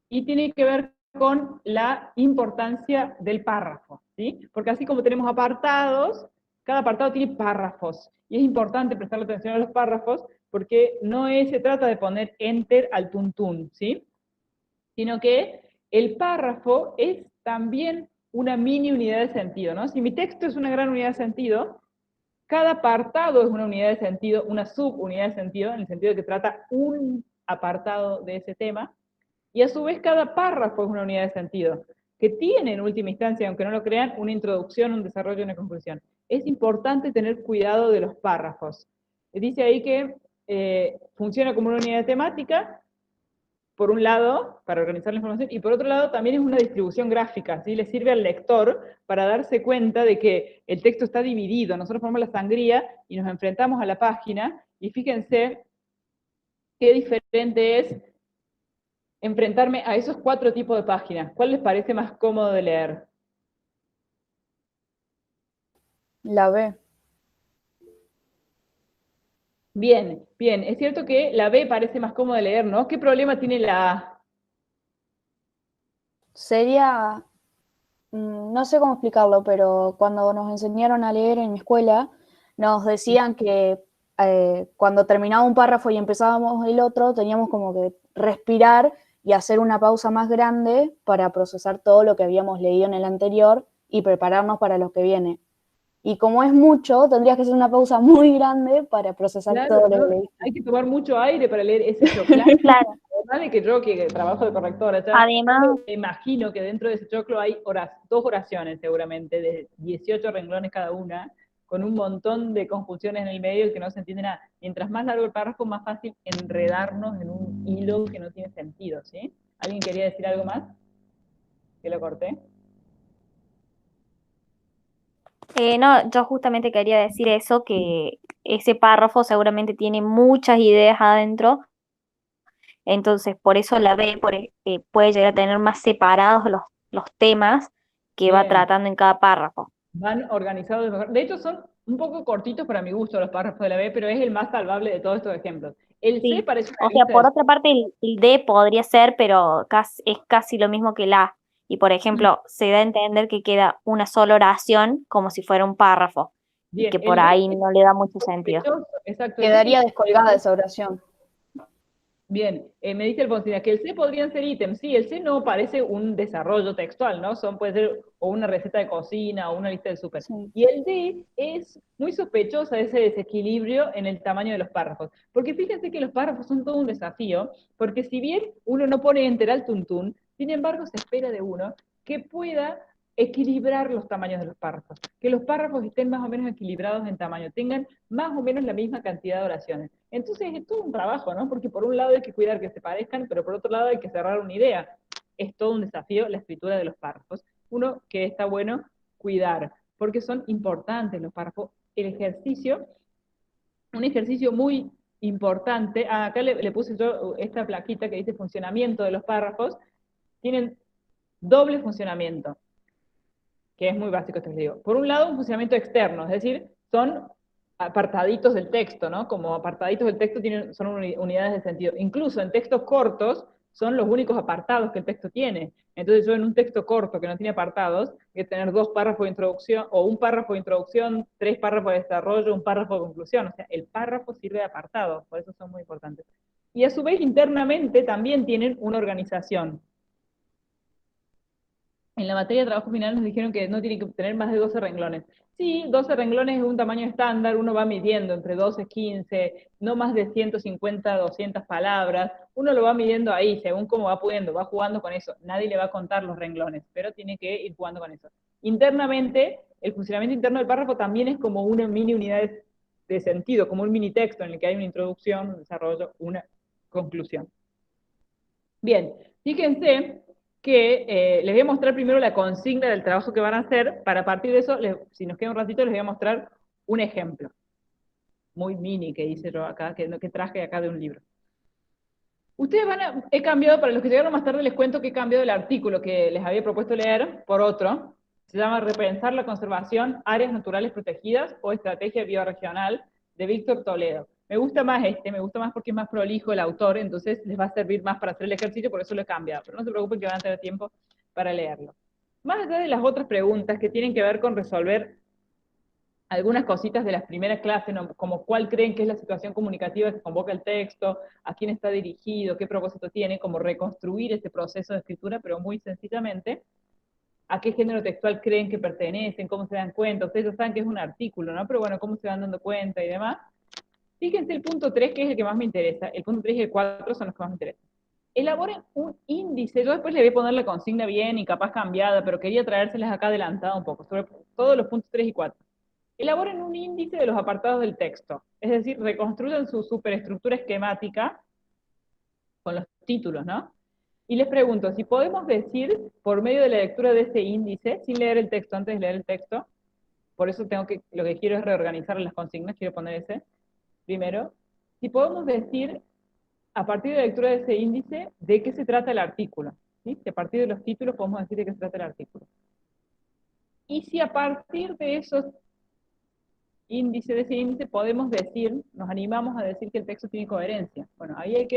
Y tiene que ver con la importancia del párrafo, ¿sí? Porque así como tenemos apartados, cada apartado tiene párrafos. Y es importante prestarle atención a los párrafos porque no se trata de poner enter al tuntún, ¿sí? Sino que el párrafo es también una mini unidad de sentido, ¿no? Si mi texto es una gran unidad de sentido, cada apartado es una unidad de sentido, una subunidad de sentido, en el sentido de que trata un apartado de ese tema, y a su vez cada párrafo es una unidad de sentido, que tiene en última instancia, aunque no lo crean, una introducción, un desarrollo y una conclusión. Es importante tener cuidado de los párrafos. Dice ahí que funciona como una unidad de temática, por un lado, para organizar la información, y por otro lado también es una distribución gráfica, ¿sí? Le sirve al lector para darse cuenta de que el texto está dividido. Nosotros ponemos la sangría y nos enfrentamos a la página, y fíjense qué diferente es enfrentarme a esos 4 tipos de páginas. ¿Cuál les parece más cómodo de leer? La B. Bien, bien. Es cierto que la B parece más cómoda de leer, ¿no? ¿Qué problema tiene la A? Sería, no sé cómo explicarlo, pero cuando nos enseñaron a leer en mi escuela, nos decían que cuando terminaba un párrafo y empezábamos el otro, teníamos como que respirar y hacer una pausa más grande para procesar todo lo que habíamos leído en el anterior y prepararnos para lo que viene. Y como es mucho, tendrías que hacer una pausa muy grande para procesar Claro, todo lo ¿no? que leíste. Hay que tomar mucho aire para leer ese choclo. Claro, Además de que yo, que trabajo de correctora, ya además, me imagino que dentro de ese choclo hay dos oraciones seguramente, de 18 renglones cada una, con un montón de confusiones en el medio y que no se entiende nada. Mientras más largo el párrafo, más fácil enredarnos en un hilo que no tiene sentido, ¿sí? ¿Alguien quería decir algo más? Que lo corté. no, yo justamente quería decir eso, que ese párrafo seguramente tiene muchas ideas adentro, entonces por eso la B puede llegar a tener más separados los temas que va Bien, tratando en cada párrafo. van organizados mejor. De hecho, son un poco cortitos para mi gusto los párrafos de la B, pero es el más salvable de todos estos ejemplos. El C Sí, parece una o sea, lista por de... otra parte el D podría ser, pero es casi lo mismo que el A. Y por ejemplo, se da a entender que queda una sola oración como si fuera un párrafo y Bien, que por el D ahí no le da mucho sentido. sospechoso, exacto, el D Quedaría descolgada esa oración. bien, me dice Alfonsina que el C podrían ser ítems. Sí, el C no parece un desarrollo textual, ¿no? Puede ser o una receta de cocina o una lista de súper. Sí. Y el D es muy sospechosa de ese desequilibrio en el tamaño de los párrafos. Porque fíjense que los párrafos son todo un desafío, porque si bien uno no pone enter al tuntún, sin embargo se espera de uno que pueda equilibrar los tamaños de los párrafos, que los párrafos estén más o menos equilibrados en tamaño, tengan más o menos la misma cantidad de oraciones. Entonces es todo un trabajo, ¿no? Porque por un lado hay que cuidar que se parezcan, pero por otro lado hay que cerrar una idea. Es todo un desafío la escritura de los párrafos. Uno que está bueno cuidar, porque son importantes los párrafos. El ejercicio, un ejercicio muy importante, acá le puse yo esta plaquita que dice funcionamiento de los párrafos, tienen doble funcionamiento, que es muy básico, esto les digo. Por un lado, un funcionamiento externo, es decir, son apartaditos del texto, ¿no? Como apartaditos del texto son unidades de sentido. Incluso en textos cortos son los únicos apartados que el texto tiene. Entonces yo en un texto corto que no tiene apartados, hay que tener 2 párrafos de introducción, o un párrafo de introducción, 3 párrafos de desarrollo, un párrafo de conclusión. O sea, el párrafo sirve de apartado, por eso son muy importantes. Y a su vez internamente también tienen una organización. En la materia de trabajo final nos dijeron que no tiene que tener más de 12 renglones. Sí, 12 renglones es un tamaño estándar, uno va midiendo entre 12 y 15, no más de 150, 200 palabras, uno lo va midiendo ahí, según cómo va pudiendo, va jugando con eso. Nadie le va a contar los renglones, pero tiene que ir jugando con eso. Internamente, el funcionamiento interno del párrafo también es como una mini unidad de sentido, como un mini texto en el que hay una introducción, un desarrollo, una conclusión. Bien, fíjense que les voy a mostrar primero la consigna del trabajo que van a hacer, para a partir de eso, si nos queda un ratito, les voy a mostrar un ejemplo, muy mini que hice yo acá, que traje acá de un libro. Ustedes he cambiado, para los que llegaron más tarde les cuento que he cambiado el artículo que les había propuesto leer por otro, se llama Repensar la conservación, áreas naturales protegidas o estrategia bioregional, de Víctor Toledo. Me gusta más me gusta más porque es más prolijo el autor, entonces les va a servir más para hacer el ejercicio, por eso lo he cambiado, pero no se preocupen que van a tener tiempo para leerlo. Más allá de las otras preguntas que tienen que ver con resolver algunas cositas de las primeras clases, ¿no? Como cuál creen que es la situación comunicativa que convoca el texto, a quién está dirigido, qué propósito tiene, como reconstruir ese proceso de escritura, pero muy sencillamente, a qué género textual creen que pertenecen, cómo se dan cuenta, ustedes ya saben que es un artículo, ¿no? Pero bueno, cómo se van dando cuenta y demás. Fíjense el punto 3, que es el que más me interesa, el punto 3 y el 4 son los que más me interesan. Elaboren un índice, yo después le voy a poner la consigna bien y capaz cambiada, pero quería traérselas acá adelantada un poco, sobre todos los puntos 3 y 4. Elaboren un índice de los apartados del texto, es decir, reconstruyan su superestructura esquemática con los títulos, ¿no? Y les pregunto, si podemos decir, por medio de la lectura de ese índice, sin leer el texto, antes de leer el texto, por eso lo que quiero es reorganizar las consignas, quiero poner ese primero, si podemos decir, a partir de la lectura de ese índice, de qué se trata el artículo, ¿sí? Si a partir de los títulos podemos decir de qué se trata el artículo. Y si a partir de esos de ese índice podemos decir, nos animamos a decir que el texto tiene coherencia. Bueno, ahí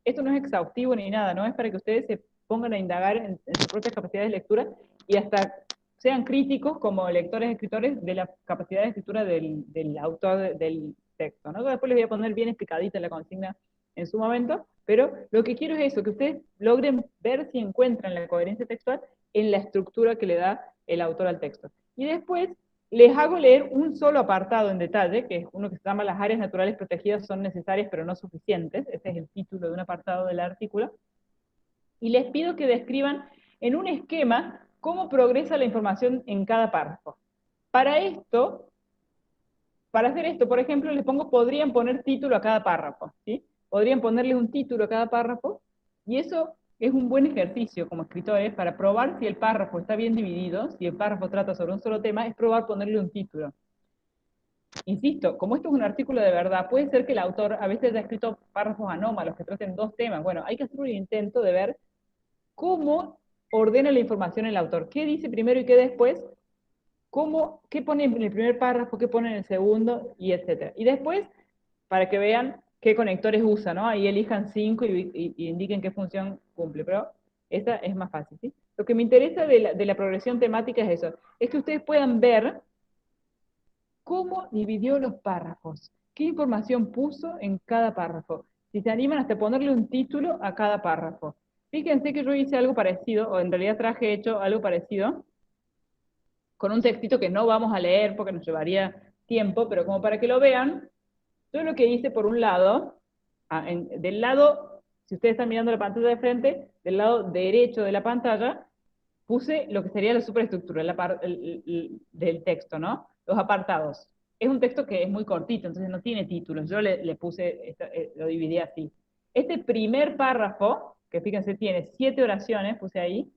esto no es exhaustivo ni nada, no es para que ustedes se pongan a indagar en sus propias capacidades de lectura y hasta sean críticos como lectores y escritores de la capacidad de escritura del autor del texto, ¿no? Después les voy a poner bien explicadita la consigna en su momento, pero lo que quiero es eso, que ustedes logren ver si encuentran la coherencia textual en la estructura que le da el autor al texto. Y después les hago leer un solo apartado en detalle, que es uno que se llama las áreas naturales protegidas son necesarias pero no suficientes, ese es el título de un apartado del artículo, y les pido que describan en un esquema cómo progresa la información en cada párrafo. Para esto, para hacer esto, por ejemplo, les pongo, podrían poner título a cada párrafo, ¿sí? Podrían ponerle un título a cada párrafo, y eso es un buen ejercicio como escritores para probar si el párrafo está bien dividido, si el párrafo trata sobre un solo tema, es probar ponerle un título. Insisto, como esto es un artículo de verdad, puede ser que el autor a veces haya escrito párrafos anómalos que traten dos temas. Bueno, hay que hacer un intento de ver cómo ordena la información el autor, qué dice primero y qué después, qué pone en el primer párrafo, qué pone en el segundo, y etcétera. Y después, para que vean qué conectores usa, ¿no? Ahí elijan 5 y indiquen qué función cumple, pero esa es más fácil, ¿sí? Lo que me interesa de la progresión temática es eso, es que ustedes puedan ver cómo dividió los párrafos, qué información puso en cada párrafo. Si se animan hasta ponerle un título a cada párrafo. Fíjense que yo hice algo parecido, o en realidad traje hecho algo parecido, con un textito que no vamos a leer porque nos llevaría tiempo, pero como para que lo vean, yo lo que hice por un lado, del lado, si ustedes están mirando la pantalla de frente, del lado derecho de la pantalla, puse lo que sería la superestructura del texto, ¿no? Los apartados. Es un texto que es muy cortito, entonces no tiene títulos. Yo le puse, lo dividí así. Este primer párrafo, que fíjense tiene 7 oraciones, puse ahí.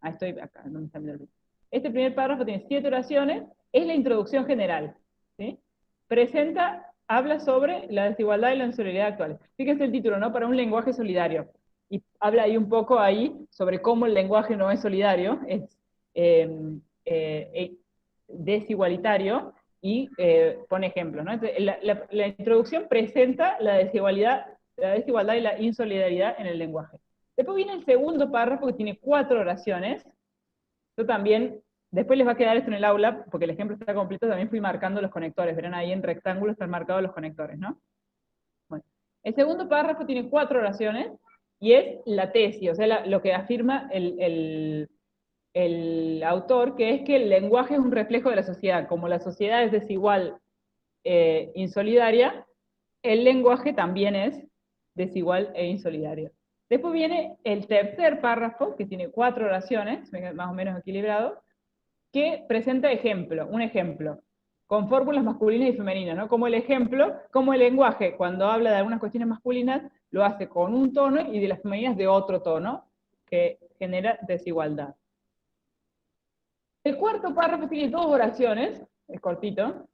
Ah, estoy acá, no me está mirando. Este primer párrafo tiene 7 oraciones, es la introducción general, ¿sí? Habla sobre la desigualdad y la insolidaridad actuales. Fíjense el título, ¿no? Para un lenguaje solidario. Y habla ahí un poco sobre cómo el lenguaje no es solidario, es eh, desigualitario, y pone ejemplos, ¿no? Entonces, la introducción presenta la desigualdad y la insolidaridad en el lenguaje. Después viene el segundo párrafo que tiene 4 oraciones. Yo también, después les va a quedar esto en el aula, porque el ejemplo está completo, también fui marcando los conectores. Verán ahí en rectángulo están marcados los conectores, ¿no? Bueno, el segundo párrafo tiene 4 oraciones y es la tesis, o sea, lo que afirma el autor, que es que el lenguaje es un reflejo de la sociedad. Como la sociedad es desigual, insolidaria, el lenguaje también es desigual e insolidario. Después viene el tercer párrafo, que tiene 4 oraciones, más o menos equilibrado, que presenta un ejemplo, con fórmulas masculinas y femeninas, ¿no? Como el ejemplo, como el lenguaje, cuando habla de algunas cuestiones masculinas, lo hace con un tono y de las femeninas de otro tono, que genera desigualdad. El cuarto párrafo tiene 2 oraciones, es cortito,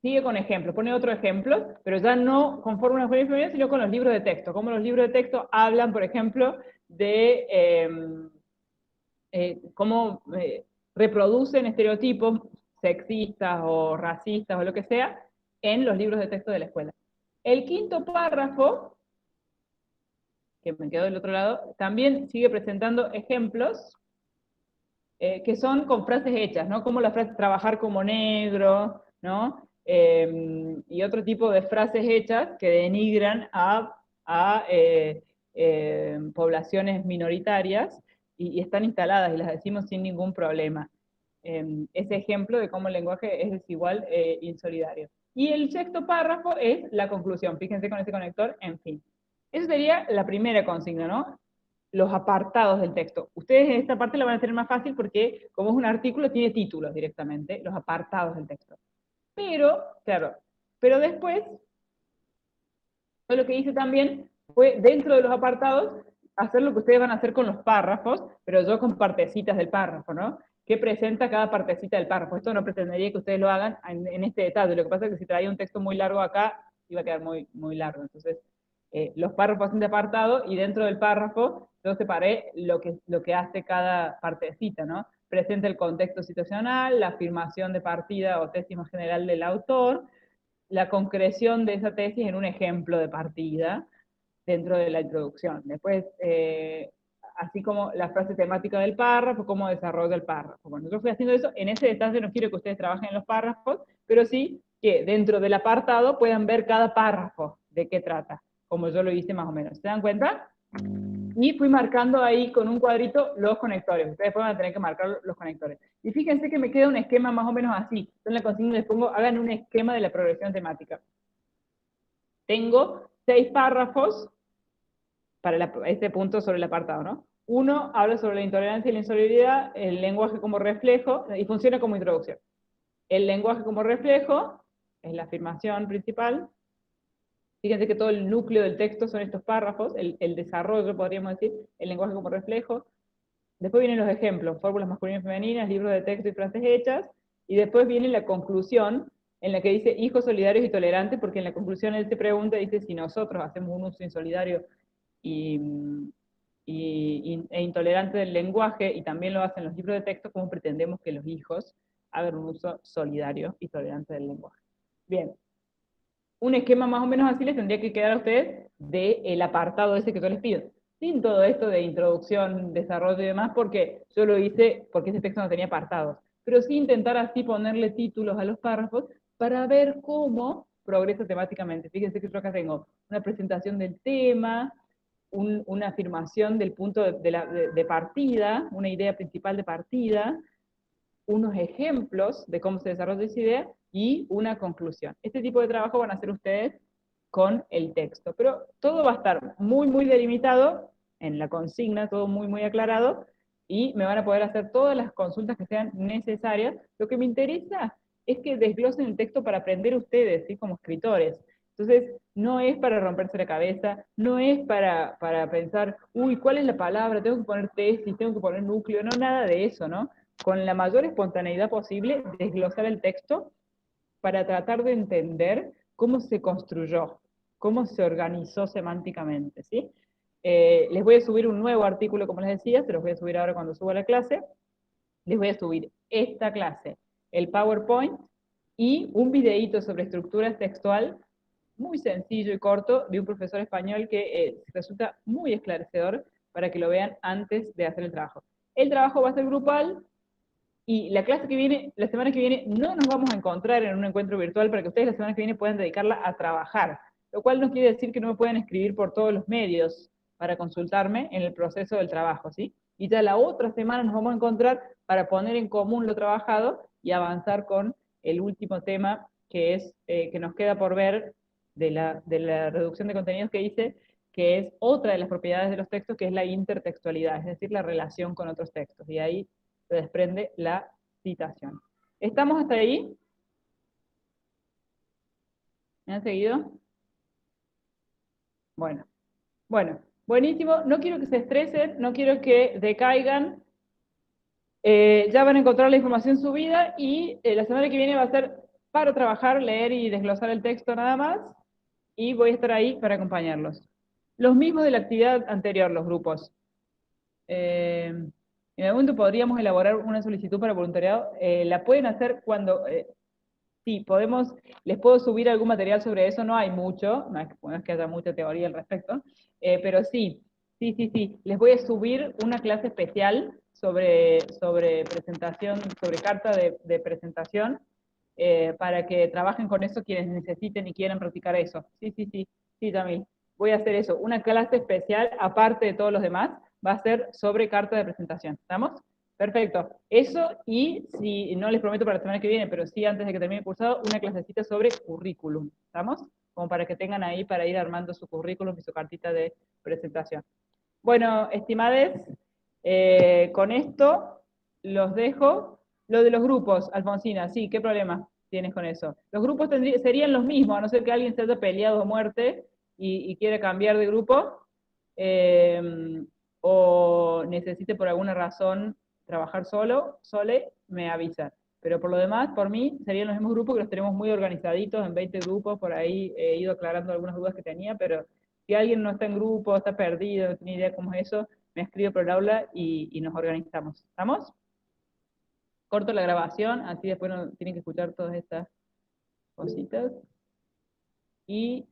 sigue con ejemplos, pone otro ejemplo, pero ya no con fórmulas masculinas y femeninas, sino con los libros de texto. Como los libros de texto hablan, por ejemplo, de cómo reproducen estereotipos sexistas o racistas o lo que sea en los libros de texto de la escuela. El quinto párrafo, que me quedó del otro lado, también sigue presentando ejemplos que son con frases hechas, ¿no? Como la frase trabajar como negro, ¿no? Y otro tipo de frases hechas que denigran a poblaciones minoritarias y están instaladas y las decimos sin ningún problema. Ese ejemplo de cómo el lenguaje es desigual e insolidario. Y el sexto párrafo es la conclusión, fíjense con ese conector, en fin. Esa sería la primera consigna, ¿no? Los apartados del texto. Ustedes en esta parte la van a tener más fácil porque, como es un artículo, tiene títulos directamente, los apartados del texto. Pero, claro, pero después, yo lo que hice también fue, dentro de los apartados, hacer lo que ustedes van a hacer con los párrafos, pero yo con partecitas del párrafo, ¿no? ¿Qué presenta cada partecita del párrafo? Esto no pretendería que ustedes lo hagan en este detalle. Lo que pasa es que si traía un texto muy largo acá, iba a quedar muy, muy largo. Entonces, los párrafos hacen de apartado y dentro del párrafo yo separé lo que hace cada partecita, ¿no? Presenta el contexto situacional, la afirmación de partida o tesis más general del autor, la concreción de esa tesis en un ejemplo de partida dentro de la introducción. Después, así como la frase temática del párrafo, cómo desarrolla el párrafo. Bueno, yo fui haciendo eso, en ese detalle no quiero que ustedes trabajen en los párrafos, pero sí que dentro del apartado puedan ver cada párrafo de qué trata, como yo lo hice más o menos. ¿Se dan cuenta? Y fui marcando ahí con un cuadrito los conectores. Ustedes después van a tener que marcar los conectores. Y fíjense que me queda un esquema más o menos así. Entonces en la consigna les pongo, hagan un esquema de la progresión temática. Tengo 6 párrafos para este punto sobre el apartado, ¿no? Uno habla sobre la intolerancia y la insolidaridad, el lenguaje como reflejo, y funciona como introducción. El lenguaje como reflejo es la afirmación principal. Fíjense que todo el núcleo del texto son estos párrafos, el desarrollo, podríamos decir, el lenguaje como reflejo. Después vienen los ejemplos, fórmulas masculinas y femeninas, libros de texto y frases hechas, y después viene la conclusión, en la que dice hijos solidarios y tolerantes, porque en la conclusión él se pregunta, dice, si nosotros hacemos un uso insolidario e intolerante del lenguaje, y también lo hacen los libros de texto, ¿cómo pretendemos que los hijos hagan un uso solidario y tolerante del lenguaje? Bien, un esquema más o menos así les tendría que quedar a ustedes del apartado ese que yo les pido. Sin todo esto de introducción, desarrollo y demás, porque yo lo hice porque ese texto no tenía apartados. Pero sí intentar así ponerle títulos a los párrafos para ver cómo progresa temáticamente. Fíjense que yo acá tengo una presentación del tema, una afirmación del punto de partida, una idea principal de partida, unos ejemplos de cómo se desarrolla esa idea y una conclusión. Este tipo de trabajo van a hacer ustedes con el texto, pero todo va a estar muy, muy delimitado en la consigna, todo muy, muy aclarado, y me van a poder hacer todas las consultas que sean necesarias. Lo que me interesa es que desglosen el texto para aprender ustedes, ¿sí? Como escritores. Entonces, no es para romperse la cabeza, no es para pensar, uy, ¿cuál es la palabra? Tengo que poner tesis, tengo que poner núcleo, no, nada de eso, ¿no? Con la mayor espontaneidad posible, desglosar el texto para tratar de entender cómo se construyó, cómo se organizó semánticamente, ¿sí? Les voy a subir un nuevo artículo, como les decía, se los voy a subir ahora cuando suba la clase. Les voy a subir esta clase, el PowerPoint, y un videíto sobre estructura textual, muy sencillo y corto, de un profesor español que resulta muy esclarecedor para que lo vean antes de hacer el trabajo. El trabajo va a ser grupal, y la clase que viene, la semana que viene, no nos vamos a encontrar en un encuentro virtual para que ustedes la semana que viene puedan dedicarla a trabajar, lo cual no quiere decir que no me puedan escribir por todos los medios para consultarme en el proceso del trabajo, ¿sí? Y ya la otra semana nos vamos a encontrar para poner en común lo trabajado y avanzar con el último tema que es que nos queda por ver de la reducción de contenidos que hice, que es otra de las propiedades de los textos, que es la intertextualidad, es decir, la relación con otros textos. Y ahí se desprende la citación. ¿Estamos hasta ahí? ¿Me han seguido? Bueno, bueno, buenísimo. No quiero que se estresen, no quiero que decaigan. Ya van a encontrar la información subida y la semana que viene va a ser para trabajar, leer y desglosar el texto nada más. Y voy a estar ahí para acompañarlos. Los mismos de la actividad anterior, los grupos. En algún momento podríamos elaborar una solicitud para voluntariado. La pueden hacer cuando sí, podemos, les puedo subir algún material sobre eso, no hay mucho, no es que haya mucha teoría al respecto, pero sí, sí, les voy a subir una clase especial sobre presentación, sobre carta de presentación, para que trabajen con eso quienes necesiten y quieran practicar eso. Sí, Tamil, voy a hacer eso, una clase especial, aparte de todos los demás, va a ser sobre carta de presentación, ¿estamos? Perfecto. Eso, y si no les prometo para la semana que viene, pero sí antes de que termine el cursado, una clasecita sobre currículum. ¿Estamos? Como para que tengan ahí para ir armando su currículum y su cartita de presentación. Bueno, estimades, con esto los dejo. Lo de los grupos, Alfonsina, sí, ¿qué problema tienes con eso? Los grupos serían los mismos, a no ser que alguien se haya peleado a muerte y quiera cambiar de grupo, o necesite por alguna razón trabajar sole, me avisa. Pero por lo demás, por mí, serían los mismos grupos, que los tenemos muy organizaditos en 20 grupos, por ahí he ido aclarando algunas dudas que tenía, pero si alguien no está en grupo, está perdido, no tiene idea cómo es eso, me escribe por el aula y nos organizamos. ¿Estamos? Corto la grabación, así después no tienen que escuchar todas estas cositas. Y